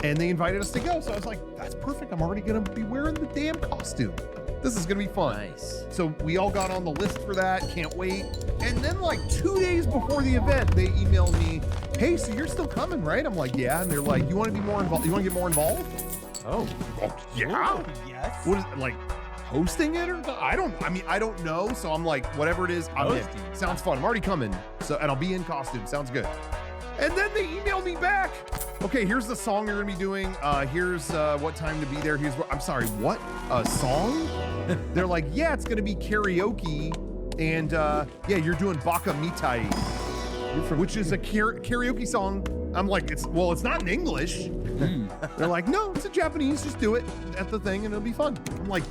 And they invited us to go. So I was like, that's perfect. I'm already gonna be wearing the damn costume. this is gonna be fun. Nice. So we all got on the list for that. Can't wait. And then like 2 days before the event, they emailed me, "Hey, so you're still coming, right?" I'm like, "Yeah." And they're like, "You want to be more involved? You want to get more involved?" Oh, Yeah. yes. What is it, like hosting it or I don't know. So I'm like, whatever it is, I'm in. Hosting. Sounds fun. I'm already coming. So and I'll be in costume. Sounds good. And then they emailed me back. Okay, here's the song you're gonna be doing. Here's what time to be there. Here's what I'm sorry, what? A song? They're like, yeah, it's gonna be karaoke. And yeah, you're doing Baka Mitai, which is a karaoke song. I'm like, it's not in English. They're like, no, it's in Japanese. Just do it at the thing and it'll be fun. I'm like,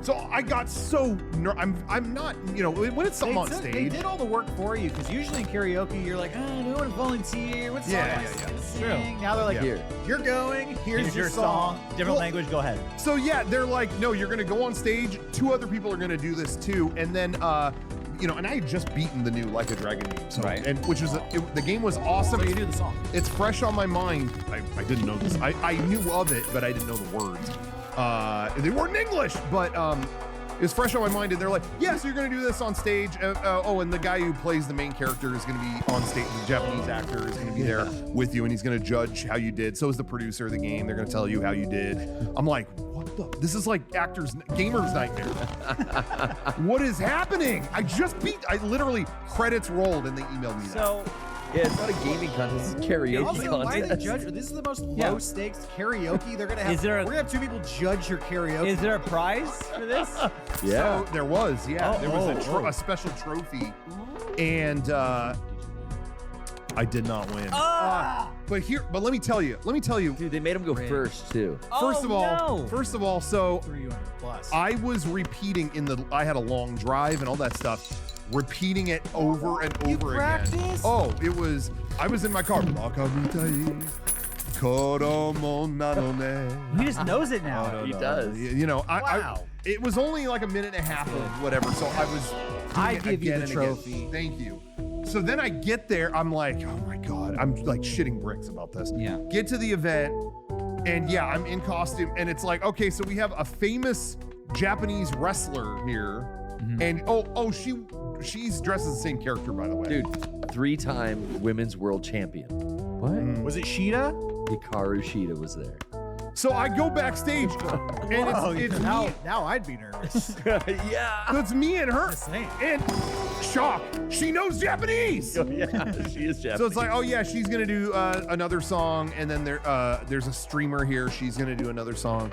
so I got so I'm not, you know, when it's something on They stage. did all the work for you because usually in karaoke you're like, oh, do I want to volunteer? What song Yeah, am I yeah, yeah. gonna It's sing? Now they're like, Here. you're going. Here's your song. Different Well, language. Go ahead. So yeah, they're like, no, you're gonna go on stage. 2 other people are gonna do this too, and then you know, and I had just beaten the new Like a Dragon game, so Right. and which was the game was awesome. So you do the song. It's fresh on my mind. I didn't know this. I knew of it, but I didn't know the words. They weren't in English, but it was fresh on my mind. And they're like, yeah, so you're gonna do this on stage. Oh, and the guy who plays the main character is gonna be on stage. The Japanese actor is gonna be there with you, and he's gonna judge how you did. So is the producer of the game. They're gonna tell you how you did. I'm like, what the? This is like gamer's nightmare. What is happening? I literally credits rolled and they emailed me that. So Yeah, it's not a gaming contest. It's a karaoke also, why are they contest. judge? This is the most Yeah. low stakes karaoke. They're gonna have. Is there a- we're gonna have 2 people judge your karaoke. Is there a prize for this? Yeah. So there was, yeah. Oh, there was oh. a special trophy. And I did not win. But let me tell you. Dude, they made him go first too. First of all, so 300 plus. I was repeating I had a long drive and all that stuff, repeating it over and over again. practiced? Oh, I was in my car. He just knows it now. He does. You know, Wow. it was only like a minute and a half of whatever, so I was doing I it give you again the and trophy. again. Thank you. So then I get there, I'm like, oh my God, I'm like shitting bricks about this. Yeah. Get to the event, and yeah, I'm in costume, and it's like, okay, so we have a famous Japanese wrestler here, and she's dressed as the same character, by the way. Dude, 3-time women's world champion. What? Was it Sheeta? Hikaru Shida was there. So I go backstage, and it's me. Now I'd be nervous. Yeah. So it's me and her, Just saying. and shock, she knows Japanese. Yeah, she is Japanese. So it's like, oh yeah, she's gonna do another song, and then there's a streamer here. She's gonna do another song.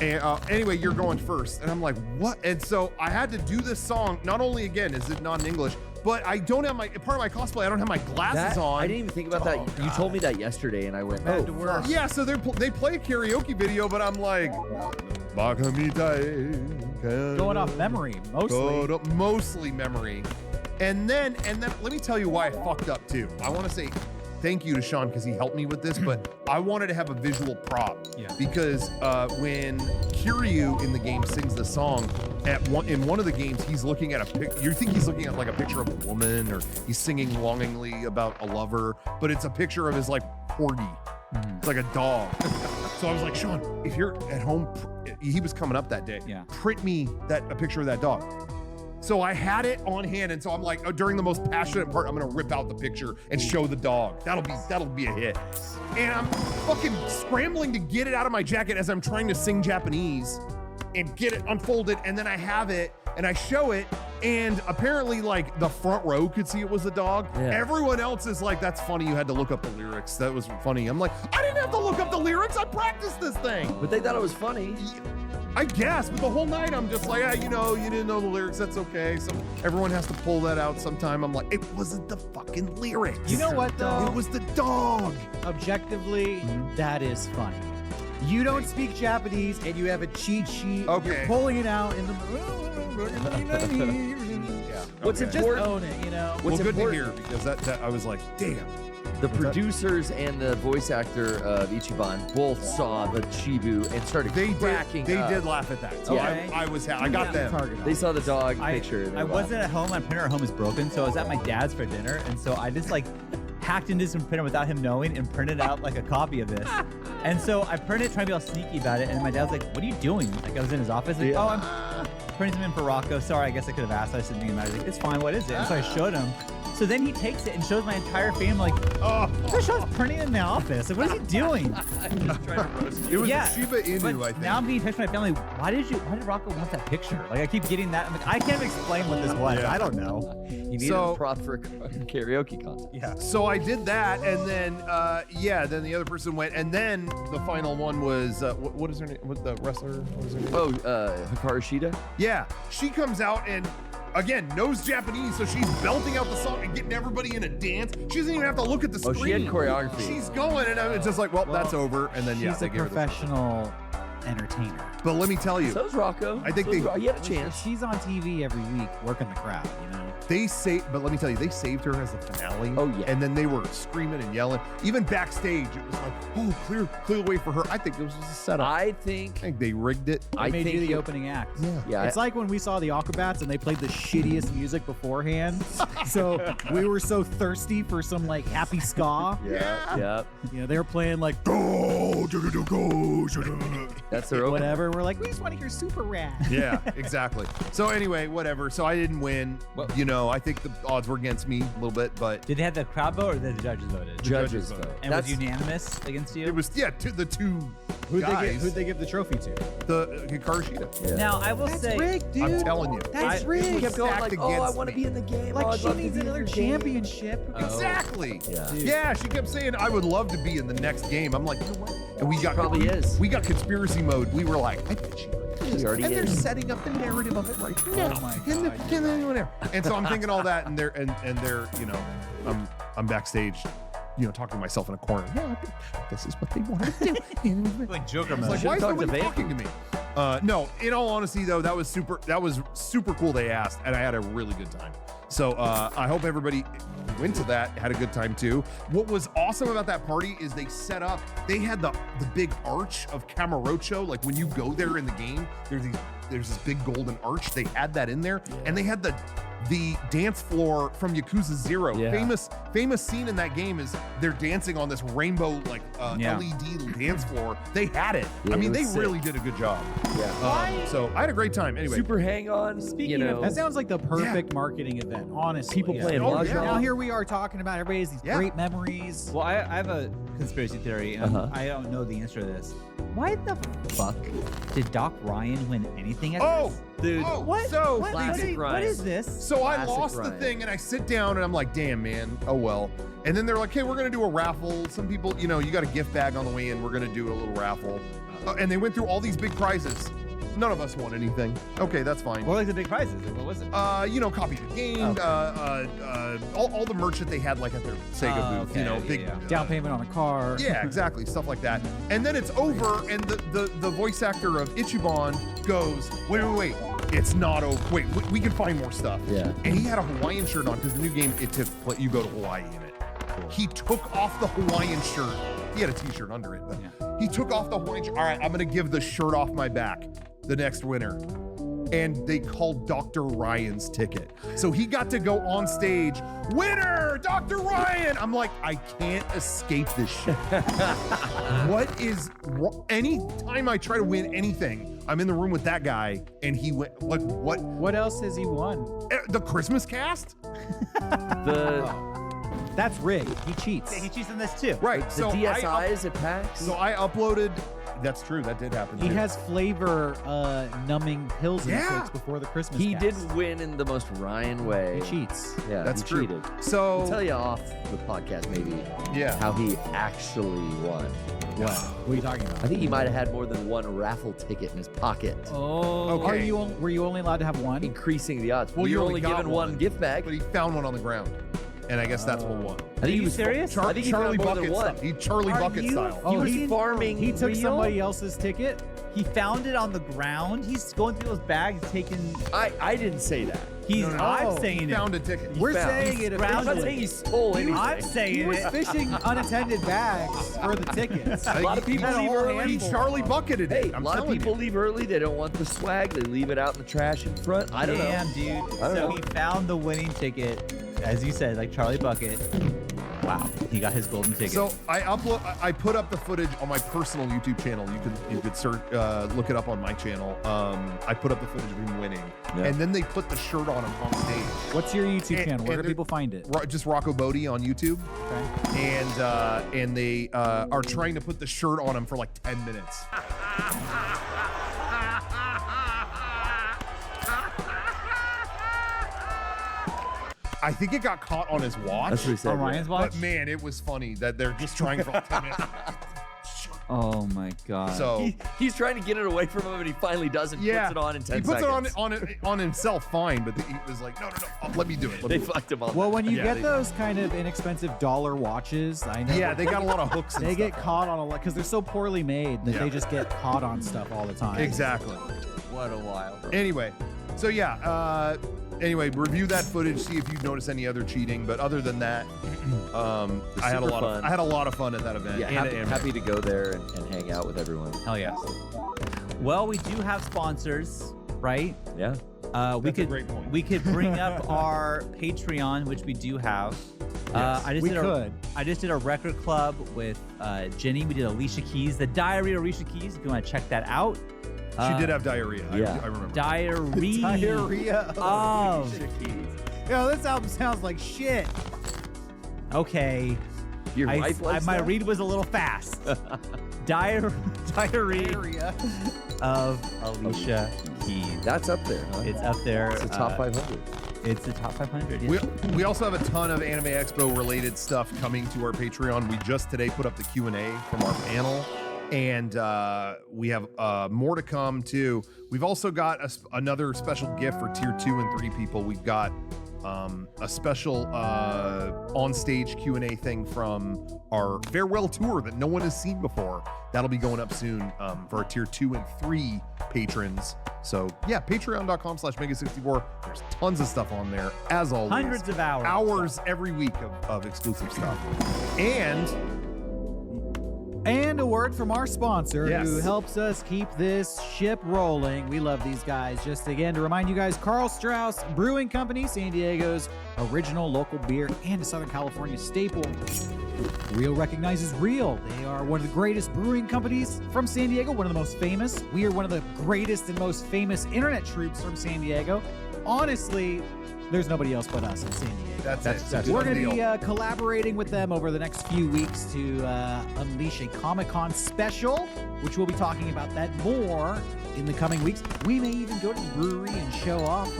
And anyway, you're going first, and I'm like, what? And so I had to do this song. Not only again is it not in English, but I don't have part of my cosplay. I don't have my glasses on. I didn't even think about that. You told me that yesterday, and I went, oh, fuck. Yeah, so they play a karaoke video, but I'm like, Going off memory, mostly. mostly memory. And then let me tell you why I fucked up too. I want to say thank you to Sean because he helped me with this, but I wanted to have a visual prop. Yeah. Because when Kiryu in the game sings the song, in one of the games, he's looking at you think he's looking at like a picture of a woman, or he's singing longingly about a lover, but it's a picture of his like corgi. It's like a dog. So I was like, Sean, if you're at home, he was coming up that day. Yeah. Print me a picture of that dog. So I had it on hand, and so I'm like, during the most passionate part, I'm gonna rip out the picture and show the dog. That'll be a hit. And I'm fucking scrambling to get it out of my jacket as I'm trying to sing Japanese and get it unfolded, and then I have it and I show it, and apparently like the front row could see it was the dog. Yeah. Everyone else is like, that's funny, you had to look up the lyrics. That was funny. I'm like, I didn't have to look up the lyrics, I practiced this thing. But they thought it was funny. I guess, but the whole night I'm just like, you know, you didn't know the lyrics, that's okay. So everyone has to pull that out sometime. I'm like, it wasn't the fucking lyrics. You know what, though? It was the dog. Objectively, that is funny. You don't speak Japanese, and you have a cheat sheet. Okay. You're pulling it out in the. What's Okay. Just important? own it, you know. What's Well, good to important? hear, because that I was like, damn. The producers and the voice actor of Ichiban both saw the Chibu and started cracking They up. did laugh at that. So Yeah. I got them. Target They saw the dog I, picture. and they I were wasn't at home. My printer at home is broken, so I was at my dad's for dinner, and so I just like hacked into some printer without him knowing and printed out like a copy of this. And so I printed it, trying to be all sneaky about it. And my dad's like, "What are you doing?" Like I was in his office, like, "Oh, I'm printing them in for Rocco. Sorry, I guess I could have asked. I just didn't think about it." He's like, "It's fine. What is it?" And so I showed him. So then he takes it and shows my entire family, like, Oh, Trish's printing it in the office. Like, what is he doing? it was Yeah, a Shiba Inu, but I think. now I'm being texted by my family. Why did Rocco want that picture? Like, I keep getting that. I'm like, I can't explain what this was. Yeah. I don't know. You needed So- a prop for a karaoke contest. Yeah. So I did that, and then then the other person went, and then the final one was what is her name? What the wrestler? What is her name? Oh, Hikaru Shida? Yeah, she comes out and again knows Japanese, so she's belting out the song and getting everybody in a dance. She doesn't even have to look at the Oh, screen. she had choreography. She's going, and it's just like, well, that's over. And then She's they a gave her the- professional entertainer. But let me tell you, So's Rocco. I think So's they- He had a chance. She's on TV every week working the crowd, you know? they saved her as the finale. Oh, yeah. And then they were screaming and yelling. Even backstage, it was like, oh, clear the way for her. I think it was just a setup. I I think. think they rigged it. I They made you think the opening act. Yeah. It's like when we saw the Aquabats and they played the shittiest music beforehand. So we were so thirsty for some like happy ska. Yeah. You know, they were playing like Go. That's their opening. whatever. We're like, we just want to hear Super Rad. Yeah, exactly. So anyway, whatever. So I didn't win. Well- You know, I think the odds were against me a little bit, but Did they have the crowd vote or did the judges voted? Judges vote. vote. And That's was unanimous against you? it was the two guys. Who'd they give the trophy to? the Hikaru Shida. Yeah. Now I will say, rigged, dude. I'm telling you. That's He rigged. kept going Stacked like, oh, I against want to me. be in the game. Like oh, I'd she love to needs be in another the game." championship. Exactly. Yeah. Yeah, she kept saying I would love to be in the next game. I'm like, you know what? And we got Probably is. We got conspiracy mode. We were like, I bet she is. She already and they're is. setting up the narrative of it right now. Oh my And God. and so I'm thinking all that, and they're you know, I'm backstage, you know, talking to myself in a corner. Yeah, I think this is what they wanted to do. like Joker It's mode. like, why is talked to nobody Vampy. talking to me? No, in all honesty, though, that was super cool. They asked, and I had a really good time. So I hope everybody went to that, had a good time too. What was awesome about that party is they set up, they had the big arch of Camarocho. Like when you go there in the game, there's this big golden arch. They had that in there, and they had the dance floor from Yakuza 0. Yeah. Famous scene in that game is they're dancing on this rainbow like Yeah. LED dance floor. They had it. Yeah, I mean, it they was sick. really did a good job. Yeah. So I had a great time. Anyway, Super hang on. Speaking of- That sounds like the perfect marketing event, honestly. People playing Oh, mahjong. yeah. Now here we are talking about everybody has these Yeah. great memories. Well, I have a conspiracy theory, and Uh-huh. I don't know the answer to this. Why the fuck did Doc Ryan win anything at Oh, this? Dude. oh, What? so What? Classic What Ryan. is this? So I Classic lost the Ryan. thing, and I sit down and I'm like, damn, man, oh well. And then they're like, hey, we're gonna do a raffle. Some people, you know, you got a gift bag on the way in. We're gonna do a little raffle. And they went through all these big prizes. None of us won anything. Okay, that's fine. What were like the big prizes? What was it? You know, copies of the game, all the merch that they had like at their Sega booth. okay, You know, yeah, big yeah. Down payment on a car. Yeah, exactly, stuff like that. And then it's over, and the voice actor of Ichiban goes, wait, it's not over. Wait, we can find more stuff. Yeah. And he had a Hawaiian shirt on because the new game you go to Hawaii in it. He took off the Hawaiian shirt. He had a T-shirt under it, but he took off the Hawaiian shirt. All right, I'm gonna give the shirt off my back. The next winner. And they called Dr. Ryan's ticket. So he got to go on stage, winner, Dr. Ryan. I'm like, I can't escape this shit. What is wrong? Anytime I try to win anything, I'm in the room with that guy and he went, like, what? What else has he won? The Christmas cast? The That's rigged. He cheats. He cheats in this too. Right. the DSIs at PAX. So I uploaded, that's true, that did happen. He too. has flavor numbing pills and Yeah. sticks before the Christmas He cast. did win in the most Ryan way. He cheats. Yeah, That's he true. cheated. So, I'll tell you off the podcast maybe yeah. how he actually won. What? What are you talking about? I think he might have had more than one raffle ticket in his pocket, Oh. Okay. Were you only allowed to have one? increasing the odds. Well, Well, you you're only only got given one one. gift bag. But he found one on the ground. And I guess that's what won. I think you he was serious? I think he Charlie found more than Bucket one. style. He Charlie Are Bucket you- style. Oh, was he- farming. He took real? somebody else's ticket. He found it on the ground. He's going through those bags, taking. I didn't say that. He's. No, no, no. I'm Oh, saying He it. found a ticket. We're found. saying it I'm not saying officially. he stole anything. I'm saying He was it. fishing unattended bags for the tickets. A lot of people had a leave whole early. handful. Charlie Bucketed Hey, it. a I'm lot of telling people you. leave early. They don't want the swag. They leave it out in the trash in front. I don't Damn, know. dude. I don't So know. he found the winning ticket, as you said, like Charlie Bucket. Wow, he got his golden ticket. So I put up the footage on my personal YouTube channel. You could search, look it up on my channel. I put up the footage of him winning, and then they put the shirt on him on stage. What's your YouTube channel? Where and do people find it? Just Rocco Bodie on YouTube. Okay. And they are trying to put the shirt on him for like 10 minutes. I think it got caught on his watch. That's what he said. On Ryan's watch? But man, it was funny that they're just trying for like 10 minutes. Oh my god. So He's trying to get it away from him, and he finally does it. yeah, Puts it on in 10 he puts seconds. it on himself fine, but he was like, no, let me do it. They fucked him on Well, that. when you Yeah, get they- those kind of inexpensive dollar watches, I know. Yeah, they got a lot of hooks. And They get stuff. caught on a lot because they're so poorly made that Yeah. they just get caught on stuff all the time. Exactly. What a wild. Anyway, so yeah. Anyway, review that footage, see if you notice any other cheating. But other than that, I had a super lot fun. of I had a lot of fun at that event. Yeah, and happy, at happy to go there and hang out with everyone. Hell yes. Well, we do have sponsors, right? Yeah. That's a great point. We could bring up our Patreon, which we do have. I just did a record club with Jenny. We did Alicia Keys, the Diary of Alicia Keys. If you want to check that out. She did have diarrhea. Yeah. I remember. Diarrhea of. Yo, this album sounds like shit. Okay. Your wife likes my that? read was a little fast. Diary of Alicia Keys. That's up there, huh? It's up there. It's the top 500. It's the top 500. Yeah. We also have a ton of Anime Expo related stuff coming to our Patreon. We just today put up the Q&A from our panel, and we have more to come too. We've also got another special gift for tier 2 and 3 people. We've got a special on-stage Q&A thing from our farewell tour that no one has seen before. That'll be going up soon for our tier 2 and 3 patrons. So yeah, patreon.com/mega64. There's tons of stuff on there, as always. Hundreds of hours. Hours every week of exclusive stuff. And a word from our sponsor Yes. who helps us keep this ship rolling. We love these guys. Just again to remind you guys, Carl Strauss Brewing Company, San Diego's original local beer and a Southern California staple. Real recognizes real. They are one of the greatest brewing companies from San Diego, one of the most famous. We are one of the greatest and most famous internet troops from San Diego. Honestly, there's nobody else but us in San Diego. That's it. We're Done going to be deal. collaborating with them over the next few weeks to unleash a Comic-Con special, which we'll be talking about that more in the coming weeks. We may even go to the brewery and show off,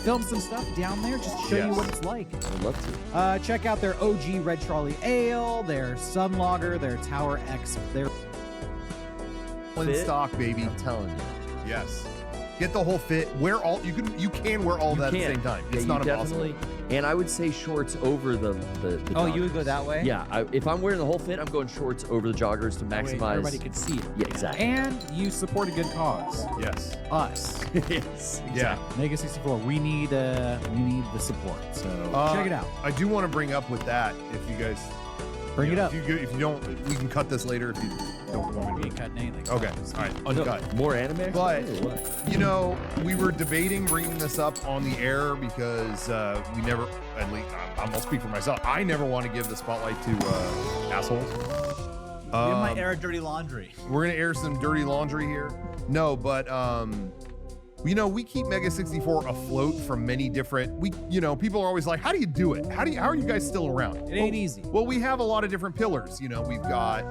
film some stuff down there just to show you Yes. what it's like. I'd love to. Check out their OG Red Trolley Ale, their Sun Lager, their Tower X, their in Fit? stock, baby. I'm telling you. Yes. Get the whole fit. Wear all you can wear all You that at the can. same time. Yeah, It's you not impossible. definitely. And I would say shorts over the Oh, you would joggers. go that way? Yeah, if I'm wearing the whole fit, I'm going shorts over the joggers to that way maximize. everybody can see it. Yeah, exactly. And you support a good cause. Yes. Us. yes. Yeah. Mega 64. We need the support. So check it out. I do want to bring up with that, if you guys Bring it up. If you don't, we can cut this later if you don't want We me ain't cutting anything. to. Okay. All right. Uncut. More anime? But Or what? you know, we were debating bringing this up on the air because we never. At least I'm gonna speak for myself. I never want to give the spotlight to assholes. You might air dirty laundry. We're gonna air some dirty laundry here. No, but you know, we keep Mega 64 afloat from many different. People are always like, "How do you do it? How are you guys still around?" It ain't easy. Well, we have a lot of different pillars. You know, we've got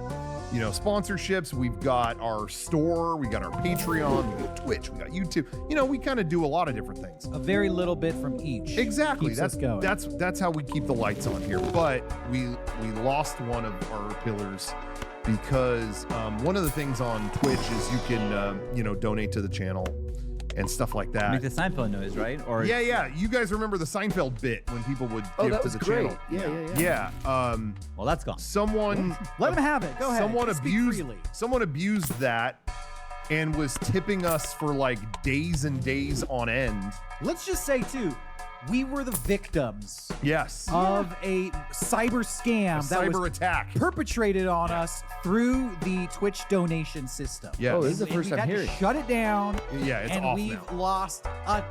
sponsorships. We've got our store. We got our Patreon. We got Twitch. We got YouTube. You know, we kind of do a lot of different things. A very little bit from each. Exactly. Keeps us going. That's how we keep the lights on here. But we lost one of our pillars because one of the things on Twitch is you can donate to the channel and stuff like that. Make the Seinfeld noise, right? Or Yeah. You guys remember the Seinfeld bit when people would Oh, give that to was the great. channel? Yeah. well, that's gone. Someone Let him have it. Go ahead. Someone abused that and was tipping us for like days and days on end. Let's just say too, we were the victims Yes. of a cyber scam that cyber was attack. perpetrated on us through the Twitch donation system. Yes. Oh, this is the And first we've time had to hearing. shut it down, Yeah, it's and off we've now. lost a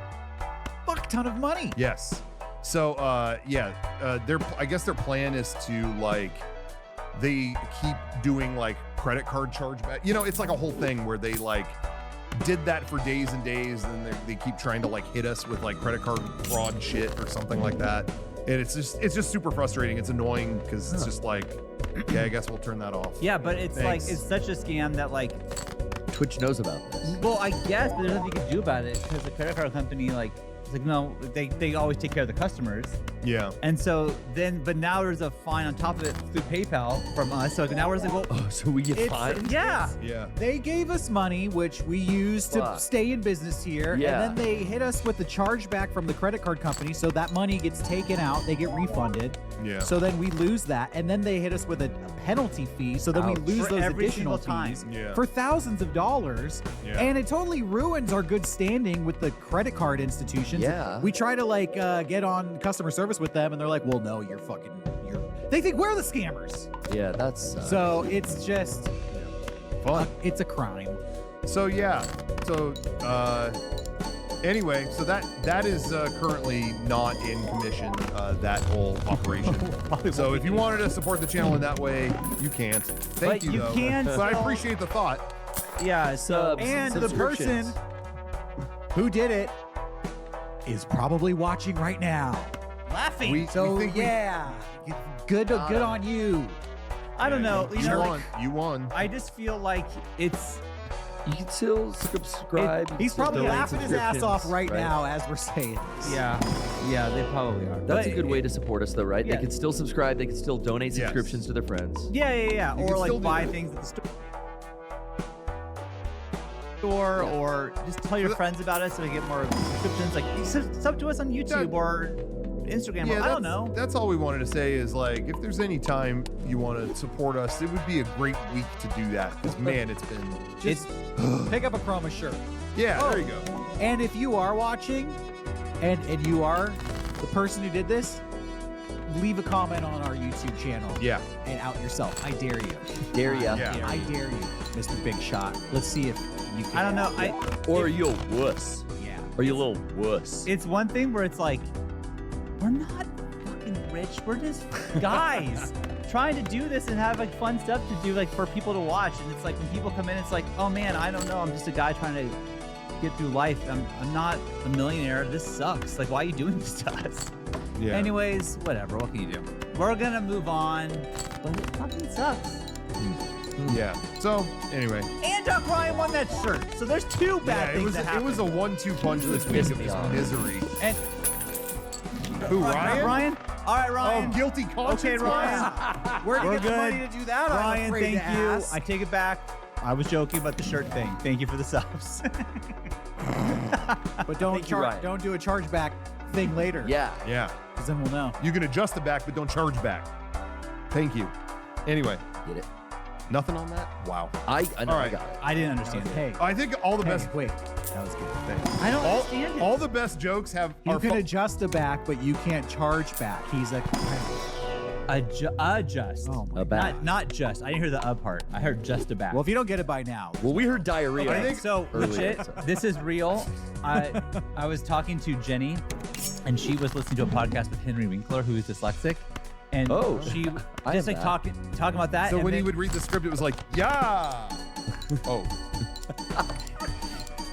fuck ton of money. Yes. So I guess their plan is to like they keep doing like credit card chargeback. You know, it's like a whole thing where they like did that for days and days, and they keep trying to like hit us with like credit card fraud shit or something like that. And it's just super frustrating. It's annoying because it's just like, yeah, I guess we'll turn that off. Yeah, but it's Thanks. like it's such a scam that like, Twitch knows about this. well, I guess, but there's nothing you can do about it because the credit card company like, it's like no, they always take care of the customers. Yeah. And so then, but now there's a fine on top of it through PayPal from us. So now we're just like, well, Oh, so we get It's- fined? yeah. Yeah. They gave us money, which we used to Fuck. stay in business here. Yeah. And then they hit us with the chargeback from the credit card company. So that money gets taken out. They get refunded. Yeah. So then we lose that. And then they hit us with a penalty fee. So then Ouch. we lose For those every additional single time. fees Yeah. for thousands of dollars. Yeah. And it totally ruins our good standing with the credit card institutions. Yeah. We try to like get on customer service with them and they're like, well, no, they think we're the scammers. Yeah, that's So it's just, Fun. it's a crime. So yeah. So anyway, so that is currently not in commission. That whole operation. So if you wanted to support the channel in that way, you can't. Thank But you you though. can But I still- appreciate the thought. Yeah. So Subs. And the person Subscriptions. who did it is probably watching right now. laughing. We So think we- yeah, good on you. I don't know. You You know, won. You won. I just feel like it's You can still subscribe. you can He's still probably donate laughing his ass off subscriptions, right now as we're saying this. yeah, they probably are. That's But a good way to support us, though, right? Yeah. They can still subscribe. They can still donate Yes. subscriptions to their friends. Yeah. You Or can still like do buy that. things at the store, or just tell your friends about us so we get more subscriptions. Like sub to us on YouTube or Instagram. Yeah, I don't know. That's all we wanted to say is like, if there's any time you want to support us, it would be a great week to do that. Because man, it's been. Just pick up a Chroma shirt. Yeah, Oh. there you go. And if you are watching, and you are the person who did this, leave a comment on our YouTube channel. Yeah. And out yourself. I dare you. Dare ya. Yeah. I dare you, Mr. Big Shot. Let's see if you can. I don't know. Or are you a wuss? Yeah. Are you a little wuss? It's one thing where it's like, we're not fucking rich. We're just guys trying to do this and have like fun stuff to do like for people to watch. And it's like when people come in, it's like, oh man, I don't know. I'm just a guy trying to get through life. I'm not a millionaire. This sucks. Like, why are you doing this to us? Yeah. Anyways, whatever. What can you do? We're gonna move on, but it fucking sucks. Yeah. So anyway, And Doc Ryan won that shirt. So there's two bad yeah, things that it happened. was a 1-2 punch this week pissed of me just off. misery. And Who, Ryan? Ryan? All right, Ryan. Oh, guilty conscience. Okay, Ryan. Where do you We're get the money good. to do that? I'm Ryan, afraid thank to you. ask. I take it back. I was joking about the shirt thing. Thank you for the subs. But don't Thank you, Ryan. don't do a chargeback thing later. Yeah. Yeah. Because then we'll know. You can adjust the back, but don't charge back. Thank you. Anyway, Get it? nothing on that? Wow. I know. All I right. got it. I didn't understand it. Hey, I think all the hey, best. wait. That was good. I don't All, understand it. all the best jokes have. You are can fu- adjust the back, but you can't charge back. He's a. Adjust. Oh my. A back. Not just. I didn't hear the part. I heard just a back. Well, if you don't get it by now, Well, we heard diarrhea. I think- So earlier, legit, so. this is real. I was talking to Jenny, and she was listening to a podcast with Henry Winkler, who is dyslexic, and Oh, she I just have like that. talking about that. So and when he then- would read the script, it was like, yeah. Oh,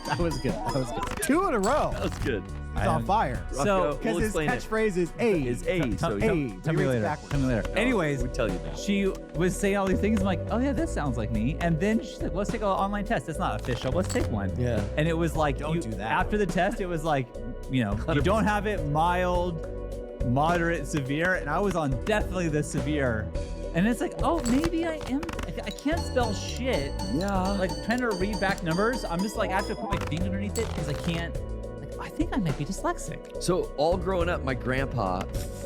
that was good. That was good. 2 in a row. That was good. He's on fire. Rocco, So- we'll Because his explain it. catchphrase is A. Is A. So Hey, Tell he me reads later. backwards. Tell me later. Anyways, we tell you now. she was saying all these things. I'm like, oh yeah, that sounds like me. And then she's like, let's take an online test. It's not official. Let's take one. Yeah. And it was like, Don't do that. After the test, it was like, you know, you 100%. don't have it mild, moderate, severe. And I was on definitely the severe. And it's like, oh, maybe I am. I can't spell shit. Yeah. Like trying to read back numbers. I'm just like, I have to put my finger underneath it because I can't. Like, I think I might be dyslexic. So all growing up, my grandpa,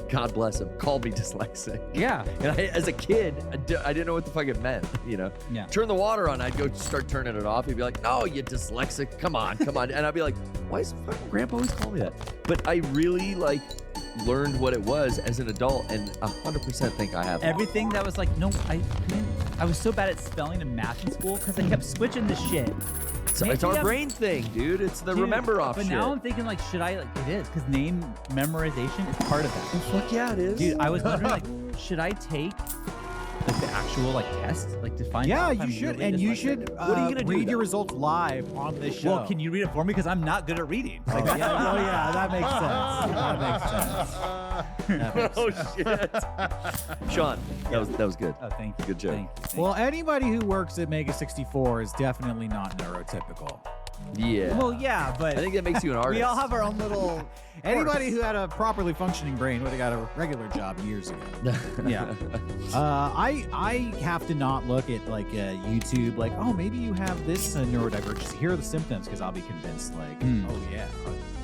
God bless him, called me dyslexic. Yeah. And as a kid, I didn't know what the fuck it meant, you know? Yeah. Turn the water on, I'd go start turning it off. He'd be like, no, you dyslexic, come on. And I'd be like, why is fucking grandpa always call me that? But I really learned what it was as an adult and 100% think I have. Everything that was like, no, I was so bad at spelling and math in school because I kept switching the shit. It's our Maybe brain thing, dude. It's the Dude, remember off But shit. now I'm thinking, like, should I? Like, it is because name memorization is part of that. Fuck yeah, it is. Dude, I was wondering, like, should I take like the actual like test, like to find Yeah, out if you I'm should, really and you dyslexic? should What are you gonna do read then? your results live on this show. Well, can you read it for me? Because I'm not good at reading. Like, Oh, yeah, that makes sense. That makes sense. That makes Oh sense. shit. Sean, that was good. Oh, thank you. Good job. Thank you. Well, anybody who works at Mega 64 is definitely not neurotypical. Yeah. Well, yeah, but I think that makes you an artist. we all have our own little. Anybody who had a properly functioning brain would have got a regular job years ago. Yeah. I have to not look at like YouTube, like, oh, maybe you have this neurodivergency. Here are the symptoms, because I'll be convinced, like, oh yeah,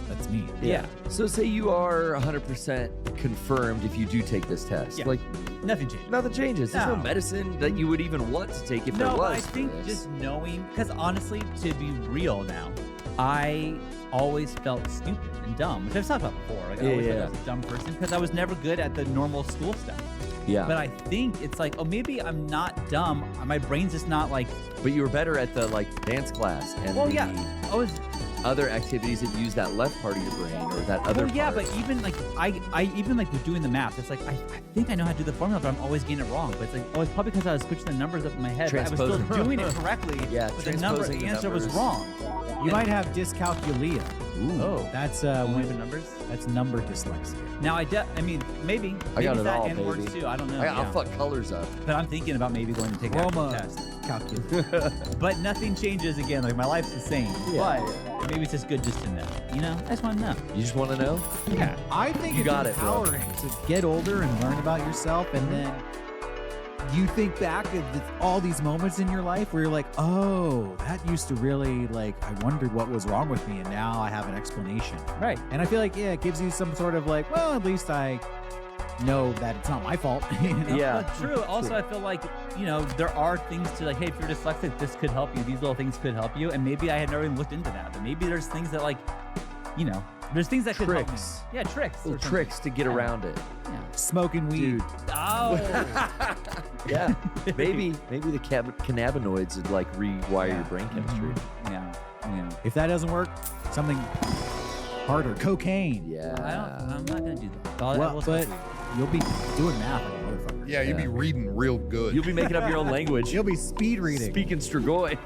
that's me. Yeah. So say you are 100% confirmed if you do take this test. Yeah. Like Nothing changes. nothing changes. There's no No. medicine that you would even want to take if there No, was. but I for think this. just knowing, because honestly, to be real now, I always felt stupid and dumb, which I've talked about before. Like, I always thought I was a dumb person because I was never good at the normal school stuff. Yeah. But I think it's like, oh, maybe I'm not dumb. My brain's just not like, But you were better at the like dance class and well, the yeah, I was. other activities that use that left part of your brain or that other Well, yeah, part. but even like I even like with doing the math, it's like I think I know how to do the formula, but I'm always getting it wrong. But it's like, oh, it's probably because I was switching the numbers up in my head. But I was still Transposing. doing it correctly. Yeah, but transposing the the answer was numbers. wrong. You might have dyscalculia. Oh, That's only the when, numbers. that's number dyslexia. Now I mean maybe I got maybe it that all, and words baby. too. I don't know. I'll yeah. fuck colors up. But I'm thinking about maybe going to take an actual Roma test. calculus. But nothing changes again. Like my life's the same. Yeah, But maybe it's just good just to know. You know, I just want to know. You just want to know? Yeah. I think You it's got it, bro. empowering to get older and learn about yourself, and then you think back of all these moments in your life where you're like, oh, that used to really, like, I wondered what was wrong with me, and now I have an explanation. Right. And I feel like, yeah, it gives you some sort of like, well, at least I know that it's not my fault. You know? Yeah. But true. Also, I feel like, you know, there are things to like, hey, if you're dyslexic, this could help you. These little things could help you. And maybe I had never even looked into that. But maybe there's things that like, you know, there's things that could help me. Tricks. Yeah, tricks. or Little something. tricks to get Yeah. around it. Smoking weed. Dude. Oh. Yeah. maybe the cannabinoids would like rewire your brain chemistry. Yeah. Yeah. If that doesn't work, something harder. Cocaine. Yeah. I'm not gonna do that. I Well, will but smoke you'll be doing math like a motherfucker. Yeah, you'd be reading real good. You'll be making up your own language. You'll be speed reading. Speaking Strigoi.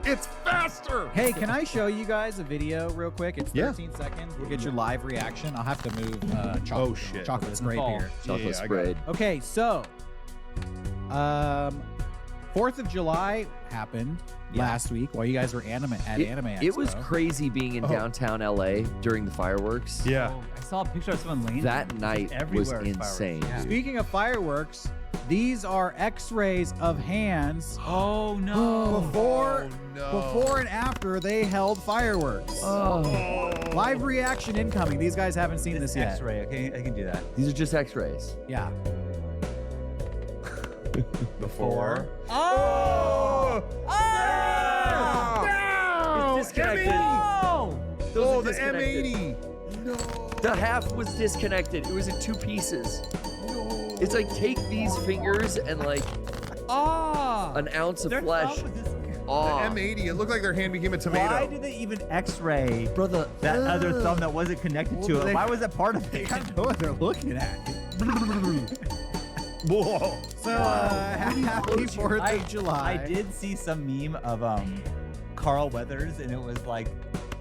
It's faster. Hey, can I show you guys a video real quick? It's Yeah. 13 seconds. We'll get your live reaction. I'll have to move chocolate, Oh, shit. chocolate spray Fall. here. Chocolate Yeah, I got sprayed. Okay, so 4th of July happened last week while you guys were at Anime Expo. It was crazy being in downtown LA during the fireworks. Yeah. Oh, I saw a picture of someone laying That night was everywhere is fireworks. insane. Yeah. Speaking of fireworks, these are X-rays of hands Oh no. before no. before and after they held fireworks. Live reaction incoming. These guys haven't seen this yet. X-ray. Okay, I can do that. These are just X-rays. Yeah. Before. Oh! It's disconnected. No! Those Oh, are the disconnected. M80. The half was disconnected. It was in two pieces. It's like take these fingers and like Ah! an ounce of Their flesh thumb was this- off. M80. It looked like their hand became a tomato. Why did they even X-ray Brother, that other thumb that wasn't connected to it? Why was that part of it? I know what they're looking at. Whoa. So, happy 4th of July. I did see some meme of Carl Weathers, and it was like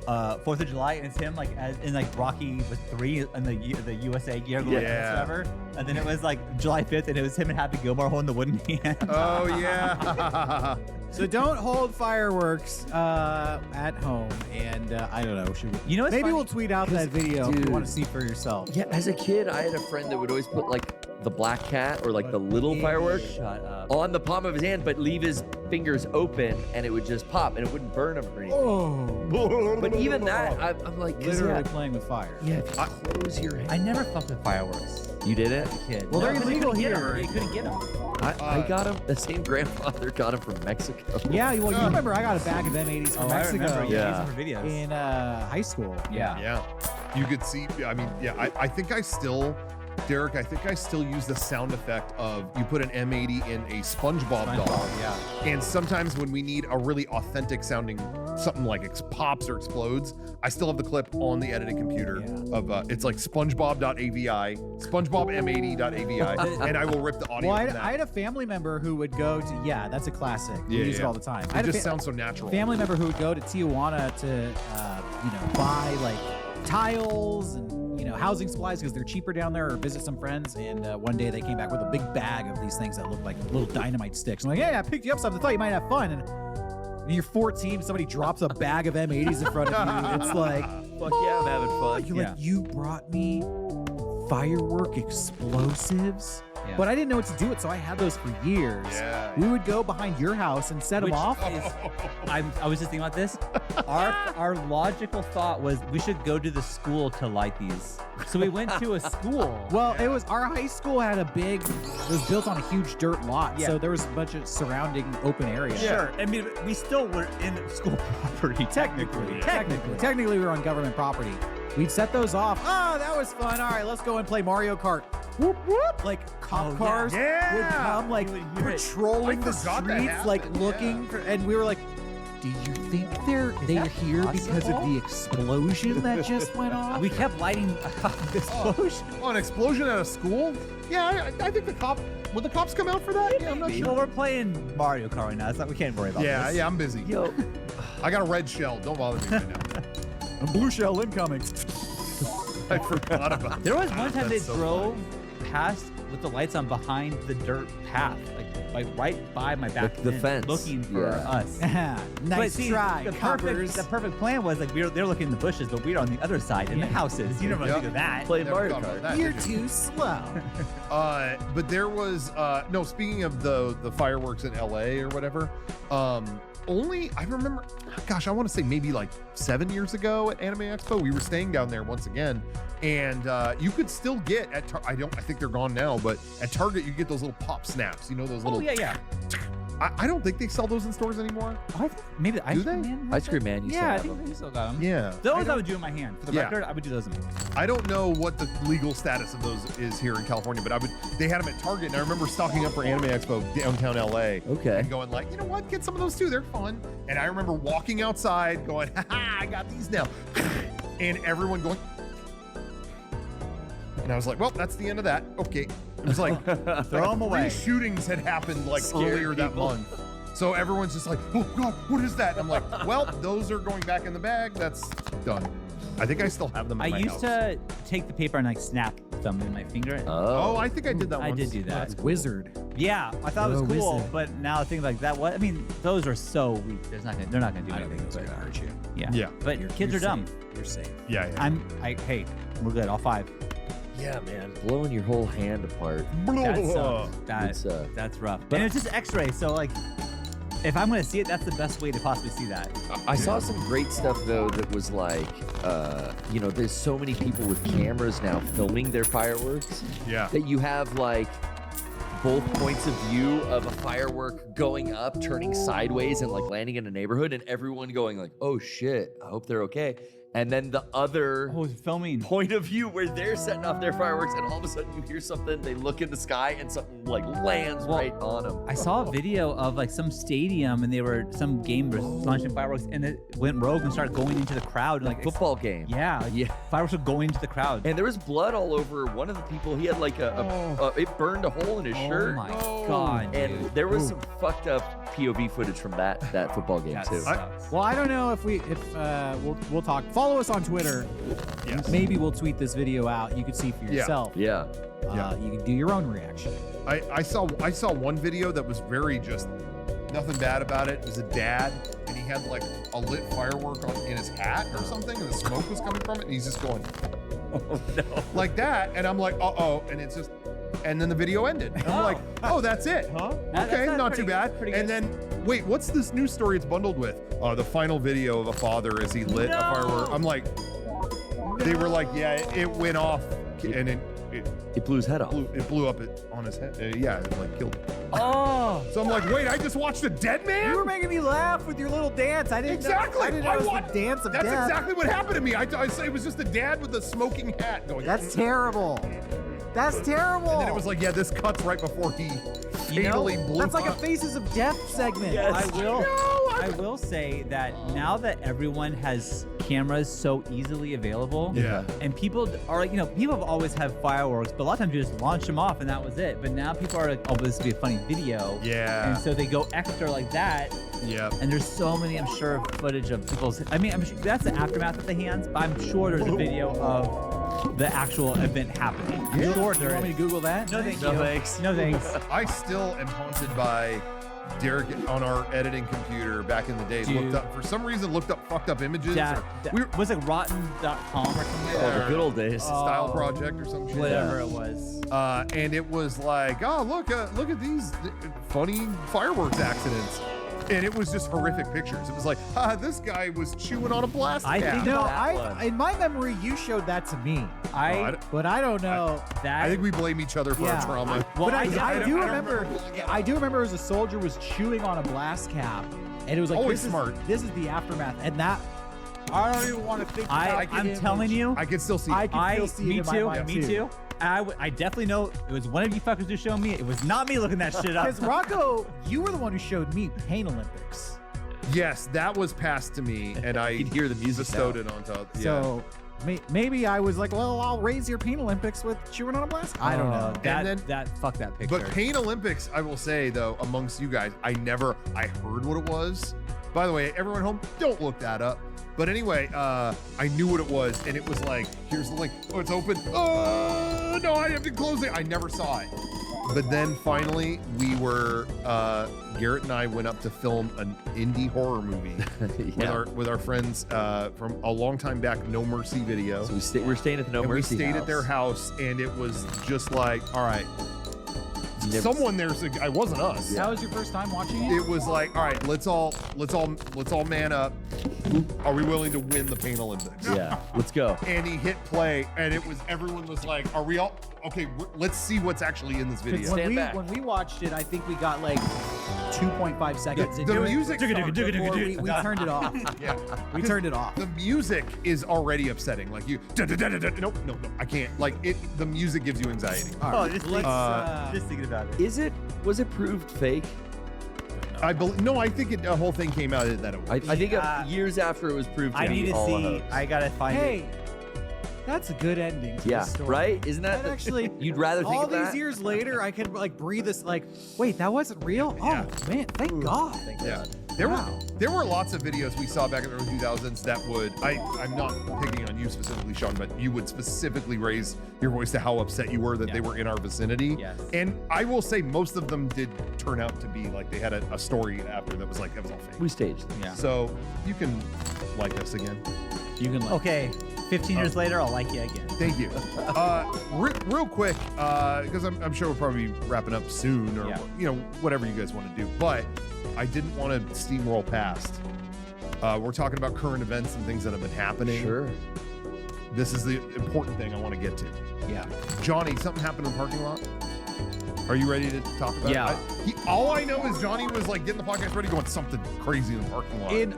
4th of July, and it's him like in like Rocky with 3 in the USA gear, going Yeah. whatever. And then it was like July 5th, and it was him and Happy Gilmore holding the wooden hand. Oh, yeah. So don't hold fireworks at home. And I don't know. Should we, You know what's maybe funny? we'll tweet out that video if dude. you want to see for yourself. yeah, as a kid, I had a friend that would always put like the black cat or like the little firework Shut up. on the palm of his hand, but leave his fingers open and it would just pop and it wouldn't burn him or anything. Oh, But even that, I'm like, 'cause literally playing with fire. yeah, if you close your hand. I never fucked with fireworks. You did it? Kid. Well, they're No, 'cause you illegal couldn't get 'em. here. You couldn't get them. I got him. The same grandfather got him from Mexico. Yeah, well, you remember I got a bag of M80s from Mexico I remember. Yeah. Yeah, for videos. in high school. Yeah. Yeah. You could see, I mean, yeah, I think I still, Derek, I think I still use the sound effect of you put an M80 in a SpongeBob dog. Yeah. And sometimes when we need a really authentic sounding something like pops or explodes, I still have the clip on the editing computer of it's like SpongeBob.avi, SpongeBob M80.avi, and I will rip the audio. Well, from that. I had a family member who would go to that's a classic. We use it all the time. I It had a just sounds so natural. family member who would go to Tijuana to buy like tiles and housing supplies because they're cheaper down there, or visit some friends. And one day they came back with a big bag of these things that looked like little dynamite sticks. I'm like, hey, I picked you up something. I thought you might have fun. And when you're 14, somebody drops a bag of M80s in front of you. It's like, Fuck yeah, I'm having fun. you're like, you brought me firework explosives. Yeah. But I didn't know what to do with, so I had those for years. Yeah. We would go behind your house and set them Which off. I was just thinking about this. Our logical thought was we should go to the school to light these. So we went to a school. Well, it was our high school had it was built on a huge dirt lot, Yeah. so there was a bunch of surrounding open area. Sure. I mean, we still were in school property, technically. Technically, we were on government property. We'd set those off. Oh, that was fun. All right, let's go and play Mario Kart. Whoop whoop! Like cop cars Yeah. would come, like You would hear it. patrolling I the forgot that streets, like happened, looking for. And we were like, "Do you think they're here because of the explosion that just went off?" We kept lighting explosion. Oh, an explosion at a school? Yeah, I think would the cops come out for that? Yeah, I'm not Well, sure. we're playing Mario Kart right now. It's not, we can't worry about Yeah, this. yeah, I'm busy. Yo, I got a red shell. Don't bother me right now. A blue shell incoming. I forgot about that. There was one time they That's so drove past with the lights on behind the dirt path, like right by my back The fence, fence, looking for yeah. us. Nice see, try, the coppers. perfect plan was like they're looking in the bushes, but we were on the other side in the houses. You never Yep. think of that. playing Never Mario thought about Kart. that, You're did you? too slow. But there was no. Speaking of the fireworks in LA or whatever, I remember. Gosh, I want to say maybe like 7 years ago at Anime Expo, we were staying down there once again, and you could still get at. I think they're gone now, but at Target you get those little pop snaps. You know those little. Oh yeah. I don't think they sell those in stores anymore. I think maybe the Do ice cream they? man. Ice cream man, you Yeah, I still have think we still got them. Yeah. Those I would do in my hand. For the Yeah. record, I would do those in my hand. I don't know what the legal status of those is here in California, but they had them at Target, and I remember stocking up for Anime Expo downtown LA. Okay. And going like, you know what, get some of those too, they're fun. And I remember walking outside going, ha, I got these now. And everyone going, and I was like, well, that's the end of that. Okay. It was like, Throw 'em away. 3 shootings had happened like Scared earlier that people. month. So everyone's just like, oh God, what is that? And I'm like, well, those are going back in the bag. That's done. I think I still have them in I my used house. to take the paper and like snap them in my finger. Oh, I think I did that I once. did do that. That's wizard. Yeah, I thought it Oh, was cool, wizard. but now I think like that. What I mean, those are so weak. They're not gonna do anything. But, hurt you. yeah. Yeah. But your kids are dumb. You're safe. Yeah, yeah. Hey, we're good. All 5. Yeah, man, blowing your whole hand apart. That's rough. And it's just X-ray, so like, if I'm gonna see it, that's the best way to possibly see that. I saw some great stuff though that was like, there's so many people with cameras now filming their fireworks Yeah. that you have like both points of view of a firework going up, turning sideways, and like landing in a neighborhood, and everyone going like, "Oh shit, I hope they're okay." And then the other Oh, filming. point of view where they're setting off their fireworks, and all of a sudden you hear something, they look in the sky, and something like lands right on them. I saw a video of like some stadium, and some game was launching fireworks, and it went rogue and started going into the crowd. And, like Football game. Yeah, like, Yeah. fireworks were going into the crowd. And there was blood all over one of the people. He had like it burned a hole in his shirt. Oh my god, And dude. there was some fucked up POV footage from that football game That too. sucks. Well, I don't know if we'll talk. Follow us on Twitter. Yes. Maybe we'll tweet this video out. You can see for yourself. Yeah. You can do your own reaction. I saw one video that was very just nothing bad about it. It was a dad, and he had like a lit firework in his hat or something, and the smoke was coming from it, and he's just going, Oh no. like that, and I'm like, uh-oh, and it's just, and then the video ended. And I'm like, oh, that's it. Huh? Okay, That's not too pretty bad. good, pretty And good. then, wait, what's this news story it's bundled with? The final video of a father as he lit a firework. I'm like, they were like, yeah, it went off, and It blew his head off. it blew up on his head. Yeah, it like killed him. Oh, So I'm like, wait, I just watched a dead man? You were making me laugh with your little dance. I didn't Exactly. know. I didn't know it was want- the dance of That's death. exactly what happened to me. I say it was just a dad with a smoking hat going. That's terrible. That's terrible. And then it was like, yeah, this cuts right before he You know, fatally blew that's like a up. Faces of Death segment. Yes. I will. No, I will say that now that everyone has cameras so easily available, Yeah. and people are like, people have always had fireworks, but a lot of times you just launch them off and that was it. But now people are like, oh, this would be a funny video. Yeah. And so they go extra like that. Yep. And there's so many, I'm sure, footage of people's. I mean, I'm sure that's the aftermath of the hands, but I'm sure there's a video of the actual event happening. Yeah. Sure, You there want me is. to Google that? No, thank No you. thanks. No thanks. I still am haunted by Derek on our editing computer back in the day. Dude. For some reason, looked up fucked up images. Was it rotten.com or something like Oh, that? the good old days. Style project or some shit. Whatever it was. And it was like, oh, look at these funny fireworks accidents. And it was just horrific pictures. It was like, this guy was chewing on a blast I cap. think No, That one. in my memory, you showed that to me, but I don't know. I think we blame each other for Yeah. our trauma. Well, but I don't- do I don't remember. I do remember as a soldier was chewing on a blast cap, and it was like Always this smart. This is the aftermath, and that I don't even want to think. about the I'm image. telling you, I can still see I it. can still see it me in my too, mind, me too. I definitely know it was one of you fuckers who showed me. It was not me looking that shit up. Because Rocco, you were the one who showed me Pain Olympics. Yes, that was passed to me, and I You can hear the music bestowed now. it on top. Yeah. So maybe I was like, well, I'll raise your Pain Olympics with chewing on a blast. I don't know. Fuck that picture. But Pain Olympics, I will say though, amongst you guys, I heard what it was. By the way, everyone at home, don't look that up. But anyway, I knew what it was, and it was like, here's the link. Oh, it's open. Oh no, I have to close it. I never saw it. But then finally, we were Garrett and I went up to film an indie horror movie Yeah. with our friends from a long time back, No Mercy Video. So we're staying at the No And we Mercy stayed house. at their house, and it was just like, all right, You never- someone there's a guy. It wasn't us. That was your first time watching it? It was like, all right, let's all man up. Are we willing to win the Pain Olympics? Yeah, let's go. And he hit play, and everyone was like, are we all okay? Let's see what's actually in this video. Stand back. When we watched it, I think we got like 2.5 seconds The into music it started before we turned it off. Yeah. We turned it off. The music is already upsetting. Like you, nope, I can't. Like it, the music gives you anxiety. All right, just let's, thinking about it. Was it proved fake? I think the whole thing came out that it was. I think Yeah. years after it was proved to I be need to all a see. hoax. I gotta find hey, it. that's a good ending to Yeah, the story. right? Isn't that That actually? You'd rather think all of that? these years later, I could like breathe this. Like, wait, that wasn't real. Yeah. Oh man, thank God. Yeah. Wow. There were lots of videos we saw back in the early 2000s that would I'm not picking on you specifically, Sean, but you would specifically raise your voice to how upset you were that they were in our vicinity. Yes. And I will say most of them did turn out to be like they had a story after that was like it was all fake. We staged them. Yeah. So you can like us again. You can like. Okay. 15 years later, I'll like you again. Thank you. Real quick, because I'm sure we'll probably be wrapping up soon, or Yeah. whatever you guys want to do. But I didn't want to steamroll past. We're talking about current events and things that have been happening. Sure. This is the important thing I want to get to. Yeah. Johnny, something happened in the parking lot. Are you ready to talk about Yeah. it? All I know is Johnny was like getting the podcast ready, going something crazy in the parking lot. In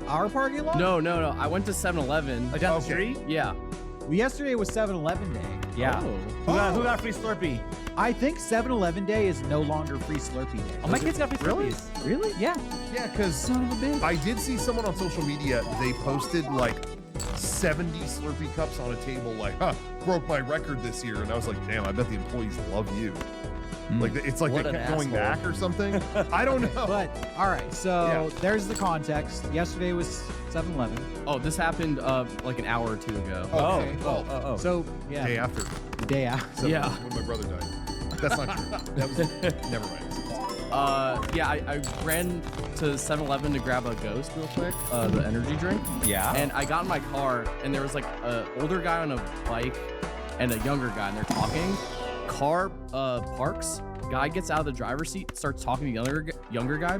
our parking lot? No. I went to 7-Eleven. Down the Okay. street? Yeah. Yesterday was 7-Eleven day. Yeah. Oh. Who got free Slurpee? I think 7-Eleven day is no longer free Slurpee day. Oh, my kids got free Really? Slurpees. Really? Yeah. Yeah, because Son of a bitch. I did see someone on social media, they posted like 70 Slurpee cups on a table, like, broke my record this year. And I was like, damn, I bet the employees love you. Like, it's like What they an kept going asshole. back or something. I don't know. But all right, so Yeah. there's the context. Yesterday was 7-Eleven. Oh, this happened like an hour or two ago. Okay. Well, Oh. So yeah, day after. the day after. So Yeah. when my brother died. That's not true. That was, never mind. I ran to 7-Eleven to grab a Ghost real quick, the energy drink. Yeah. And I got in my car, and there was like an older guy on a bike and a younger guy, and they're talking. Car parks. Guy gets out of the driver's seat, starts talking to the younger guy.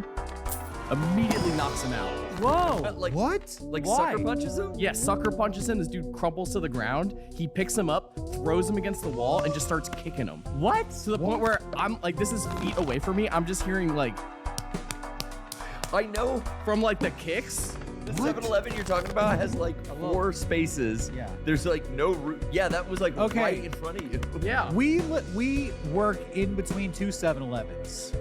Immediately knocks him out. Whoa. Like What? Like Why? sucker punches him? Yeah, sucker punches him. This dude crumples to the ground. He picks him up, throws him against the wall, and just starts kicking him. What? To the point where I'm like, this is feet away from me. I'm just hearing like I know. from like the kicks. The 7-Eleven you're talking about has like 4 spaces. Yeah. There's like no room. Yeah, that was like Okay. right in front of you. Yeah. We work in between two 7-Elevens.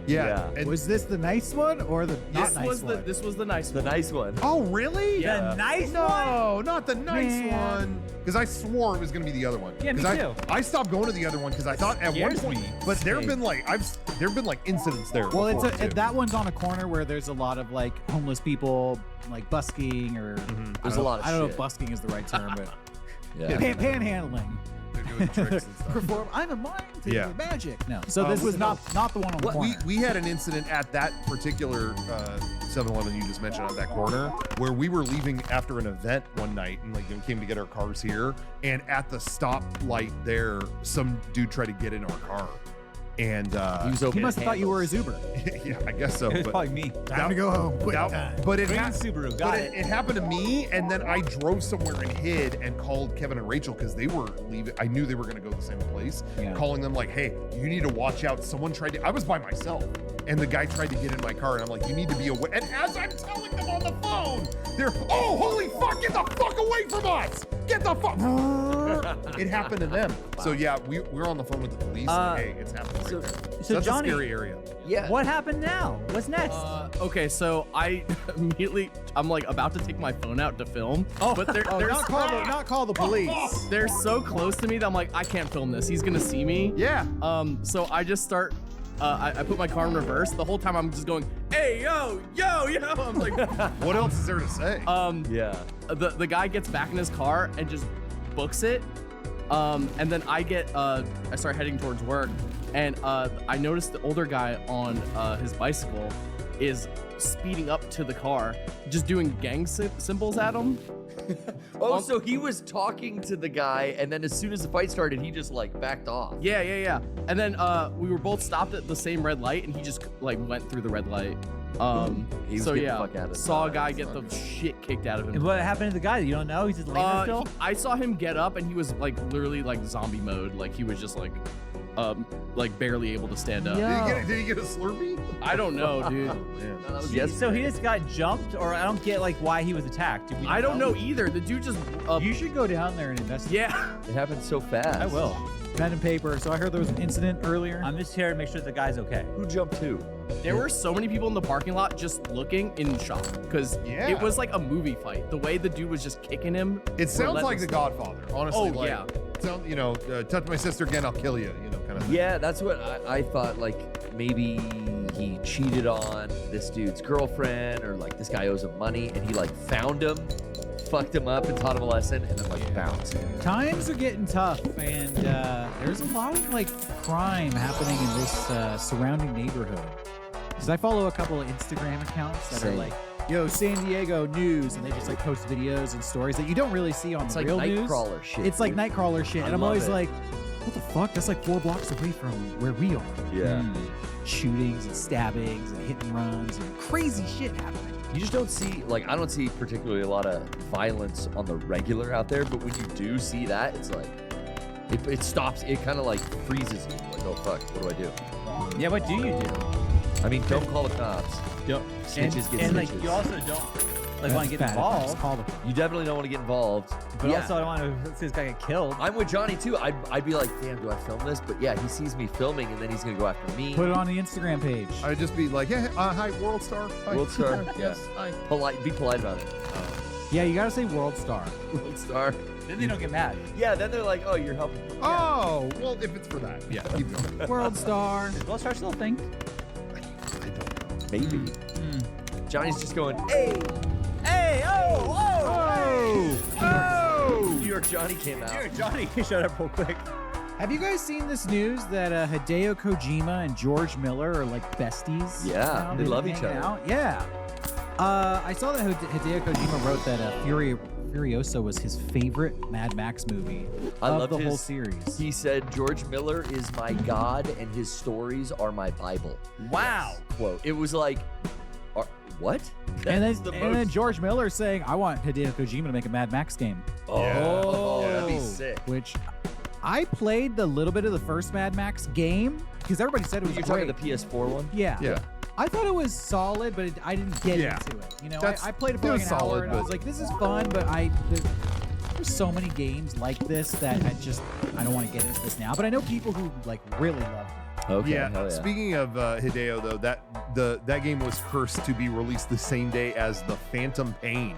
Yeah. And- Was this the nice one or the not nice one? This was the nice The one. nice one. oh, really? Yeah. The nice one? No, not the nice Man. one. Because I swore it was going to be the other one. Yeah, me 'Cause too. I stopped going to the other one because I thought at one Scares point. me. But there've been like incidents there. Well, before, too. that one's on a corner where there's a lot of like homeless people, like busking or There's a lot of I don't know if shit. busking is the right term, but Yeah. panhandling. They're doing tricks and stuff. Perform. I'm a mind thing Yeah. with magic. No, so this was not the one on the corner. We had an incident at that particular 7-Eleven you just mentioned on that corner where we were leaving after an event one night and like we came to get our cars here, and at the stoplight there, some dude tried to get in our car, and He was He opening must have thought you were handles. his Uber. yeah, I guess so. It was but probably me. Time to go home. Quick that- time. but it Green happened. Subaru, But got it, it. it happened to me, and then I drove somewhere and hid and called Kevin and Rachel because they were leaving. I knew they were going to go to the same place. Yeah. Calling them like, "Hey, you need to watch out. Someone tried to." I was by myself, and the guy tried to get in my car, and I'm like, "You need to be away." And as I'm telling them on the phone, they're, "Oh, holy fuck! Get the fuck away from us! Get the fuck!" It happened to them. So yeah, we're on the phone with the police. Like, hey, it's happening right there. so That's Johnny- a scary area. Yeah. What happened now? What's next? Okay, so I immediately, I'm like about to take my phone out to film, but they're not call the police. they're so close to me that I'm like, I can't film this. He's gonna see me. Yeah. So I just start. I put my car in reverse. The whole time I'm just going, hey, yo, yo, yo. I'm like, What else is there to say? Yeah. the guy gets back in his car and just books it. And then I start heading towards work, and I noticed the older guy on his bicycle is speeding up to the car, just doing gang symbols at him. Oh, so he was talking to the guy, and then as soon as the fight started, he just like backed off. Yeah. And then we were both stopped at the same red light, and he just like went through the red light. He was So getting the yeah, fuck out of saw a time. guy get the shit kicked out of And him. what happened to the guy? You don't know? He's just laying there still? I saw him get up, and he was like literally like zombie mode. Like he was just like barely able to stand up. Yeah. Did he get a Slurpee? I don't know, dude. Man. No, that was So yesterday. he just got jumped, or I don't get like why he was attacked. Do we I don't know either. The dude just You should go down there and investigate. yeah. It happened so fast. I will. Pen and paper. So I heard there was an incident earlier. I'm just here to make sure the guy's okay. Who jumped who? There were so many people in the parking lot just looking in shock because Yeah. it was like a movie fight. The way the dude was just kicking him. It sounds like relentless. The Godfather, honestly. Oh, like, yeah. Touch my sister again, I'll kill you, kind of thing. Yeah, that's what I thought. Like maybe he cheated on this dude's girlfriend, or like this guy owes him money, and he like found him, fucked him up, and taught him a lesson, and then like bounced. Times are getting tough, and there's a lot of like crime happening in this surrounding neighborhood. Because I follow a couple of Instagram accounts that are Same. like, "Yo, San Diego news," and they just like post videos and stories that you don't really see on It's the like real news. Nightcrawler shit. It's like dude. Nightcrawler shit, I and I'm love always it. like, "What the fuck? That's like 4 blocks away from where we are." Yeah. Shootings and stabbings and hit and runs and crazy shit happening. You just don't see, like, I don't see particularly a lot of violence on the regular out there, but when you do see that, it's like, it stops, it kind of like freezes you. Like, oh fuck, what do I do? Yeah, what do you do? I mean, don't call the cops. Don't. Snitches get and like stitches. you also don't like want to get involved, Call the You definitely don't want to get involved. but yeah. also I don't want to see this guy get killed. I'm with Johnny too. I'd be like, damn, do I film this? But yeah, he sees me filming, and then he's gonna go after me. Put it on the Instagram page. I'd just be like, yeah, hi, World Star. Hi. World Star. Yes, hi. Polite, be polite about it. Yeah, you gotta say World Star. World Star. Then they don't get mad. Yeah, then they're like, oh, you're helping. Oh, well, if it's for that, yeah, keep going. World Star. Is Will Star still a thing? I don't know. Maybe. Johnny's just going, hey, Hey, oh, oh. New York Johnny came out. Here, Johnny showed up real quick. Have you guys seen this news that Hideo Kojima and George Miller are like besties? Yeah, now? they They've love been each hanging other. out? Yeah. I saw that Hideo Kojima wrote that Furiosa was his favorite Mad Max movie I of loved the his- whole series. He said, George Miller is my God and his stories are my Bible. Wow. Quote. It was like, what? And That's then George Miller saying, "I want Hideo Kojima to make a Mad Max game." Oh, Yeah. that'd be sick. Which I played the little bit of the first Mad Max game because everybody said it was You're great. talking the PS4 one? Yeah. Yeah. I thought it was solid, but I didn't get Yeah. into it. You know, That's- I played it for it like was an hour, solid, and I was but- like, "This is fun," but there's so many games like this that I don't want to get into this now. But I know people who like really love it. Okay. Yeah. hell yeah. Speaking of Hideo, though, that game was cursed to be released the same day as the Phantom Pain.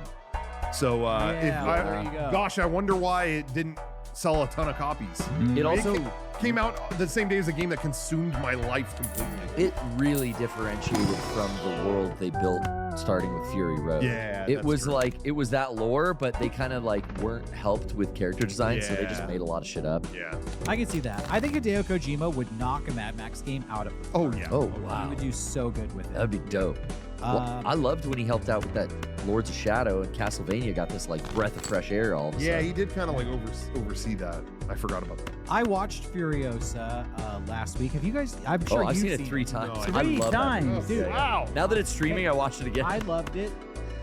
So, there you go. gosh, I wonder why it didn't sell a ton of copies. It also Came out the same day as a game that consumed my life completely. it really differentiated from the world they built starting with Fury Road. Yeah, It that's was true. like it was that lore, but they kind of like weren't helped with character design, so they just Yeah. made a lot of shit up. Yeah. I can see that. I think Hideo Kojima would knock a Mad Max game out of the Oh, park. yeah. Oh He wow. would do so good with it. That'd be dope. Well, Um, I loved when he helped out with that Lords of Shadow, and Castlevania got this like breath of fresh air all of a Yeah, sudden. he did kind of like oversee that. I forgot about that. I watched Furiosa last week. Have you guys? I'm sure I've you've seen it 3 times. No, I Three love times, that movie. dude. Wow. Now that it's streaming, I watched it again. I loved it.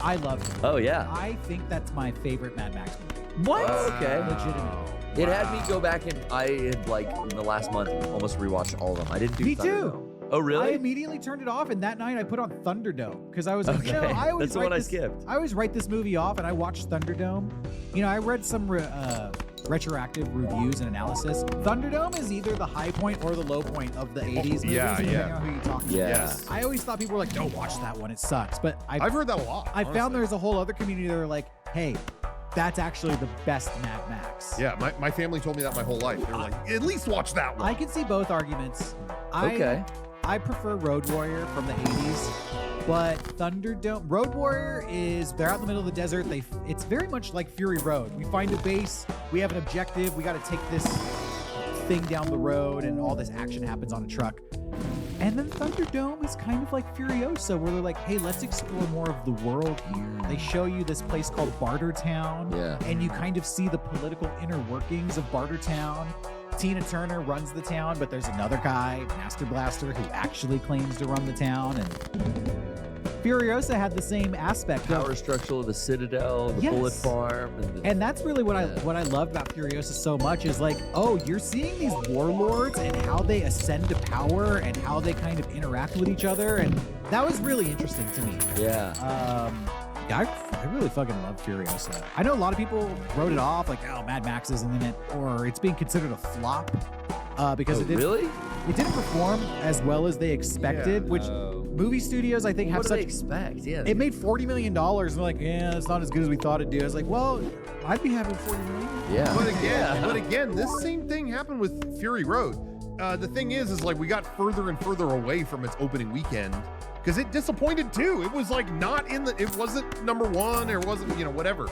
I loved it. Oh yeah. I think that's my favorite Mad Max movie. What? Okay. Legitimately. It had me go back and I had like in the last month almost rewatched all of them. I didn't do Me too. Thunderdome. Oh I really? immediately turned it off, and that night I put on Thunderdome because I was like, Okay. I always That's the write one I this- skipped. I always write this movie off, and I watched Thunderdome. You know, I read some retroactive reviews and analysis. Thunderdome is either the high point or the low point of the 80s movies. yeah, depending yeah. on who you talk to. Yeah. Yes. I always thought people were like, don't watch that one, it sucks. But I've heard that a lot. I found honestly. there's a whole other community that are like, hey, that's actually the best Mad Max. Yeah, my family told me that my whole life. They were like, at least watch that one. I can see both arguments. Okay. I prefer Road Warrior from the 80s, but Thunderdome, Road Warrior is, they're out in the middle of the desert. It's very much like Fury Road. We find a base, we have an objective, we got to take this thing down the road, and all this action happens on a truck. And then Thunderdome is kind of like Furiosa, where they're like, hey, let's explore more of the world here. They show you this place called Bartertown, Yeah. and you kind of see the political inner workings of Bartertown. Tina Turner runs the town, but there's another guy, Master Blaster, who actually claims to run the town. And Furiosa had the same aspect. Power structure of the Citadel, the Yes. Bullet Farm, and the, And that's really what Yeah. I loved about Furiosa so much is like, oh, you're seeing these warlords and how they ascend to power and how they kind of interact with each other, and that was really interesting to me. yeah. Yeah, I really fucking love Furiosa. I know a lot of people wrote it off, like, oh, Mad Max isn't in it, or it's being considered a flop because Oh, really? it didn't perform as well as they expected, Yeah, which movie studios, I think, What have do they such. expect? Yeah. It made $40 million, and they're like, yeah, it's not as good as we thought it'd do. I was like, well, I'd be having $40 million. yeah. But again, this same thing happened with Fury Road. The thing is like we got further and further away from its opening weekend because it disappointed too. It was like not in the, it wasn't number one or wasn't, whatever.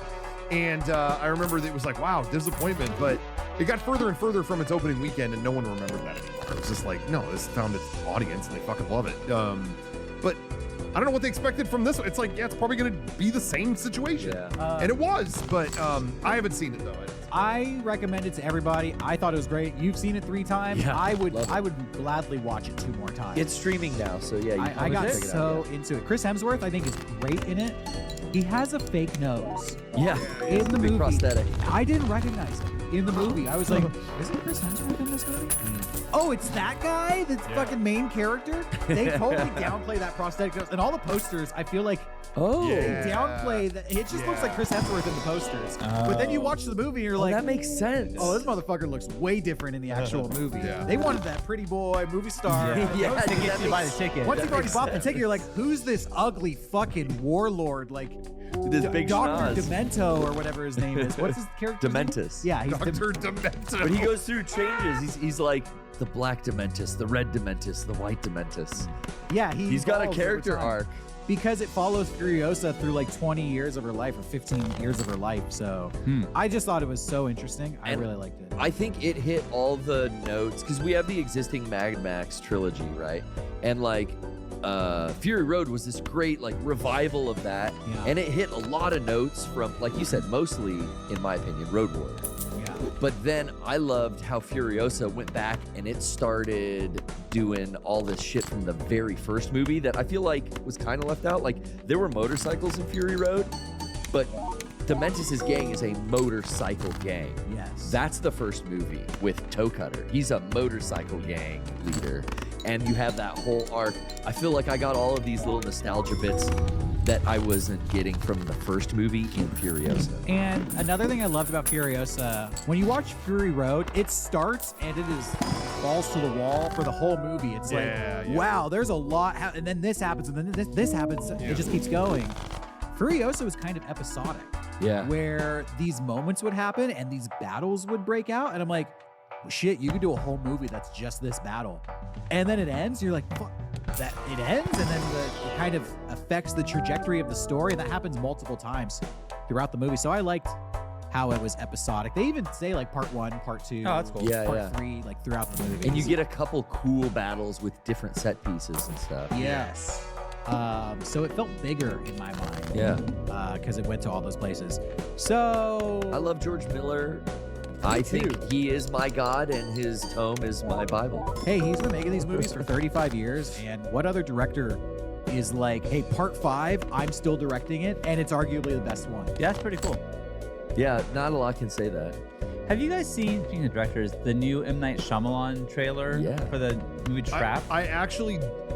And I remember that it was like, wow, disappointment. But it got further and further from its opening weekend, and no one remembered that anymore. It was just like, no, this found its audience, and they fucking love it. But I don't know what they expected from this one. It's like, yeah, it's probably going to be the same situation. Yeah. And it was, but I haven't seen it though. I recommend it to everybody. I thought it was great. You've seen it 3 times. Yeah, I would love it. I would gladly watch it 2 more times. It's streaming now, so yeah. You I can got check it out, so into it. Chris Hemsworth, I think, is great in it. He has a fake nose yeah. in the Big movie. prosthetic. I didn't recognize him in the movie. I was like, isn't Chris Hemsworth in this movie? Oh, it's that guy that's fucking main character? They totally downplay that prosthetic nose. And all the posters, I feel like Oh. Yeah. downplay that. It just looks like Chris Hemsworth in the posters. But then you watch the movie and you're Oh, like, that makes sense. oh, this motherfucker looks way different in the actual movie. Yeah. They wanted that pretty boy movie star. Yeah, To that get you to buy the makes- ticket. Once you've already makes bought the sense. ticket, you're like, who's this ugly fucking warlord? Like, This big Dr. schnoz. Demento or whatever his name is. What's his character? Dementus. Yeah, he's Dr. Demento. But he goes through changes. He's like the black Dementus, the red Dementus, the white Dementus. yeah, He's got a evolves over character time. arc. Because it follows Furiosa through like 20 years of her life or 15 years of her life. So I just thought it was so interesting. I And really liked it. I think it hit all the notes because we have the existing Mad Max trilogy, right? And like Fury Road was this great like revival of that, Yeah. and it hit a lot of notes from, like you said, mostly in my opinion, Road Warrior. Yeah. But then I loved how Furiosa went back and it started doing all this shit from the very first movie that I feel like was kind of left out. Like there were motorcycles in Fury Road, but Dementus's gang is a motorcycle gang. Yes. That's the first movie with Toe Cutter. He's a motorcycle gang leader. And you have that whole arc. I feel like I got all of these little nostalgia bits that I wasn't getting from the first movie in Furiosa. And another thing I loved about Furiosa, when you watch Fury Road, it starts and it is balls to the wall for the whole movie. It's wow, there's a lot, and then this happens, and then this happens. It just keeps going. Furiosa was kind of episodic. Yeah. Where these moments would happen and these battles would break out, and I'm like, shit, you could do a whole movie that's just this battle. And then it ends, you're like, fuck, that it ends, and then it kind of affects the trajectory of the story. And that happens multiple times throughout the movie. So I liked how it was episodic. They even say like part 1, part 2, Oh, that's cool. part 3, like throughout the movie. And you get a couple cool battles with different set pieces and stuff. Yes. So it felt bigger in my mind. Yeah. Because it went to all those places. So I love George Miller. I think he is my God, and his tome is my Bible. hey, he's been making these movies for 35 years, and what other director is like, hey, part 5, I'm still directing it, and it's arguably the best one. Yeah, that's pretty cool. Yeah, not a lot can say that. Have you guys seen, speaking of directors, the new M. Night Shyamalan trailer for the movie Trap?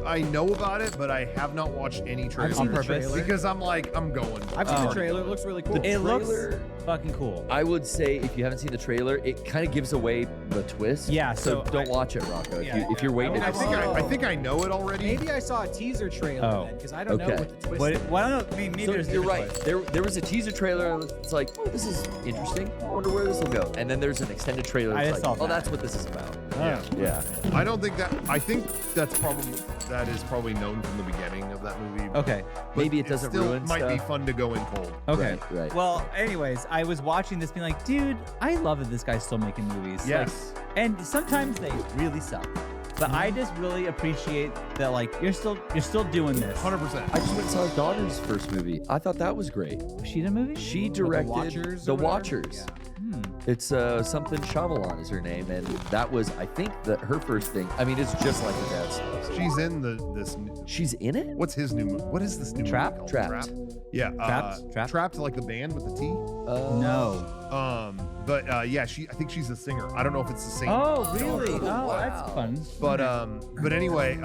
I know about it, but I have not watched any trailers On purpose? because I'm like, I'm going. I've seen the trailer. It looks really cool. It looks trailer- fucking cool. I would say if you haven't seen the trailer, it kind of gives away the twist. Yeah, So so don't I- watch it, Rocco. Yeah, if you're waiting, I to think I know it already. Maybe I saw a teaser trailer Oh. then, because I don't know Okay. what the twist But is. well, I don't know. I mean, maybe So there's you're different right. twists. There was a teaser trailer. And it's like, oh, this is interesting. I wonder where this will go. And then there's an extended trailer. I It's just like, saw oh, that. that's what this is about. Yeah. Yeah. I don't think that. I think that is probably known from the beginning of that movie. Okay. but Maybe it doesn't still ruin might be stuff. fun to go in cold. Okay. Right. Well, anyways, I was watching this being like, dude, I love that this guy's still making movies. Yes. Like, and sometimes they really suck. But I just really appreciate that, like, you're still doing this. 100%. I just went and saw his daughter's first movie. I thought that was great. Was she in a movie? She directed Watchers The or whatever? Watchers. Yeah. It's something Shyamalan is her name, and that was, I think, her first thing. I mean, it's just like her dad's stuff. She's in this. She's in it. What's his new movie? What is this new Trap? movie called? Trapped. Yeah. Trapped? Trapped, like the band with the T. No. But yeah, I think she's a singer. I don't know if it's the same. Oh, really? Oh, Wow. that's fun. But anyway,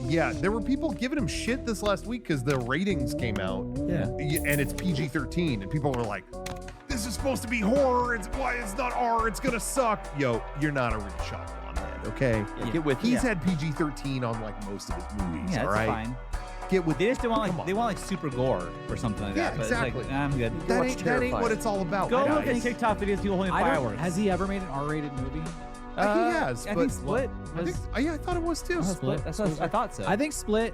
yeah, there were people giving him shit this last week because the ratings came out. Yeah. And it's PG-13, and people were like, "This is supposed to be horror. It's not R. It's gonna suck." Yo, you're not a real Shyamalan man, okay? Get with He's it. had PG-13 on like most of his movies. Yeah, all that's right, fine. get with. They just don't want Come like on. they want like super gore or something like Yeah, that. But exactly. It's like, nah, I'm good. That Watch ain't what Terrifier. it's all about. Go guys. look at TikTok videos, people holding I don't, fireworks. has he ever made an R-rated movie? He has, I but think Split I was. think, yeah, I thought it was too. Split. That's what I thought so. I think Split,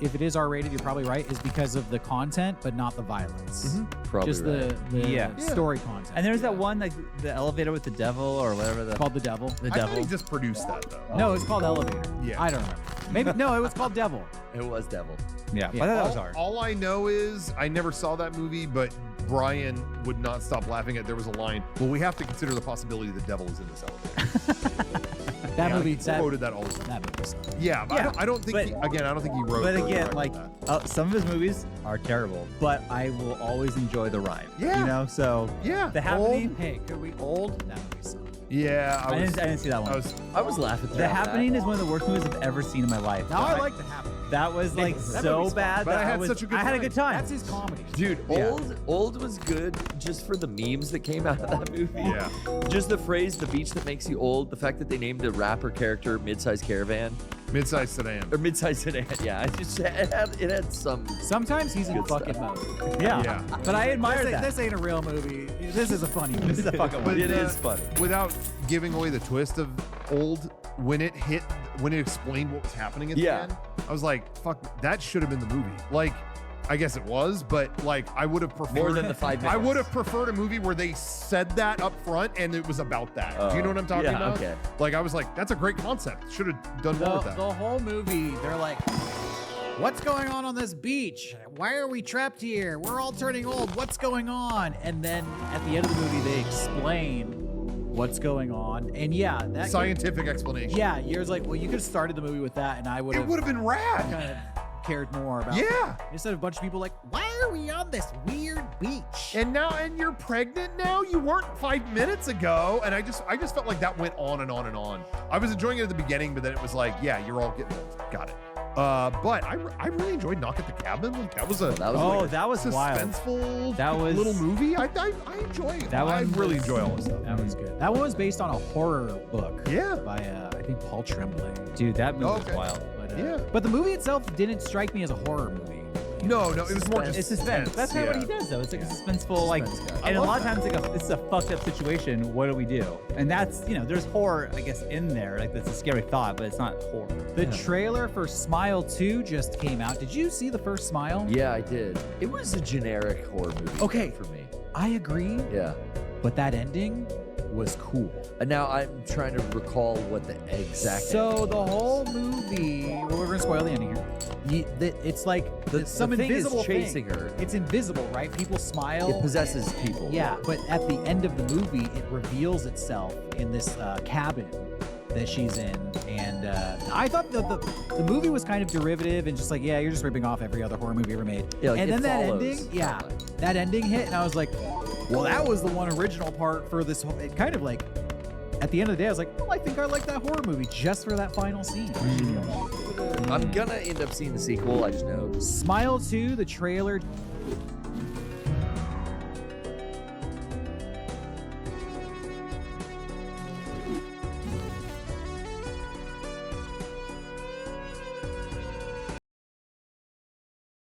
if it is R-rated, you're probably right, is because of the content, but not the violence. Probably Just right. the Yeah. story content. And there's that one like the elevator with the devil or whatever the called The Devil. the I thought devil. he just produced that though. No, it's called Elevator. Yeah. I don't remember. Maybe no, it was called Devil. It was Devil. Yeah, Yeah. I thought that was hard. All I know is I never saw that movie, but Brian would not stop laughing at. There was a line. Well, we have to consider the possibility the devil is in this elevator. That Yeah, movie. he That, quoted that all the time. that movie sucked. Yeah, but Yeah, I don't think. but- I don't think he wrote. But or again, directed like that. some of his movies are terrible, but I will always enjoy the ride. Yeah. You know, so yeah, The Happening. Hey, could we old? That movie sucked. Yeah, I didn't see that one. I I was laughing. The throughout Happening is one of the worst movies I've ever seen in my life. Now I like The Happening. That was like That so movie's fun. bad But that I had was, such a good I had a time. good time. That's his comedy. Dude, Yeah. old was good just for the memes that came out of that movie. Yeah. Just the phrase "the beach that makes you old," the fact that they named a rapper character "Midsize Caravan" Mid-sized sedan. or "Midsize Sedan." Yeah, it had some. Sometimes he's in Good fucking stuff. mode. yeah. Yeah. But I admire This, that. this ain't a real movie. This is a funny movie. This is a fucking one. It is funny. Without giving away the twist of old, when it explained what was happening at Yeah. the end, I was like, "Fuck, that should have been the movie." Like, I guess it was, but like, I would have preferred More than the 5 minutes. I would have preferred a movie where they said that up front and it was about that. Do you know what I'm talking yeah, about? okay. Like, I was like, that's a great concept. Should have done more with that. The whole movie, they're like, what's going on this beach? Why are we trapped here? We're all turning old. What's going on? And then at the end of the movie, they explain what's going on. And yeah, that Scientific explanation. yeah, you're like, well, you could have started the movie with that, and I would It have would have been rad. kind of cared more about. Yeah. Instead of a bunch of people like, why are we on this weird beach? And you're pregnant now? You weren't 5 minutes ago. And I just felt like that went on and on and on. I was enjoying it at the beginning, but then it was like, yeah, you're all getting old. Got it. But I really enjoyed Knock at the Cabin. Like, that was a That was that was wild. suspenseful That was- little movie. I enjoy it. That I one really was- enjoy all this stuff. That was good. That one was based on a horror book. Yeah. By I think Paul Tremblay. Dude, that movie Okay. was wild. But, Yeah. But the movie itself didn't strike me as a horror movie. No, it was more just It's suspense. That's kind of what he does, though. It's like a suspenseful, like, Suspense guy. and I a love lot of that. times, like, this is a fucked up situation. What do we do? And that's, there's horror, I guess, in there. Like, that's a scary thought, but it's not horror. The trailer for Smile 2 just came out. Did you see the first Smile? Yeah, I did. It was a generic horror movie. Okay. For me. I agree, Yeah. but that ending was cool. And now I'm trying to recall what the exact. So the whole movie, well, we're gonna spoil the ending here. It's like some the thing is invisible chasing her. It's invisible, right? People smile. It possesses people. Yeah, but at the end of the movie, it reveals itself in this cabin that she's in, and I thought the movie was kind of derivative and just like, yeah, you're just ripping off every other horror movie ever made. Yeah, like and it then that follows. ending, yeah, that ending hit, and I was like, well, that was the one original part for this whole. It kind of like, at the end of the day, I was like, well, I think I like that horror movie just for that final scene. I'm gonna end up seeing the sequel. I just know. Smile 2, the trailer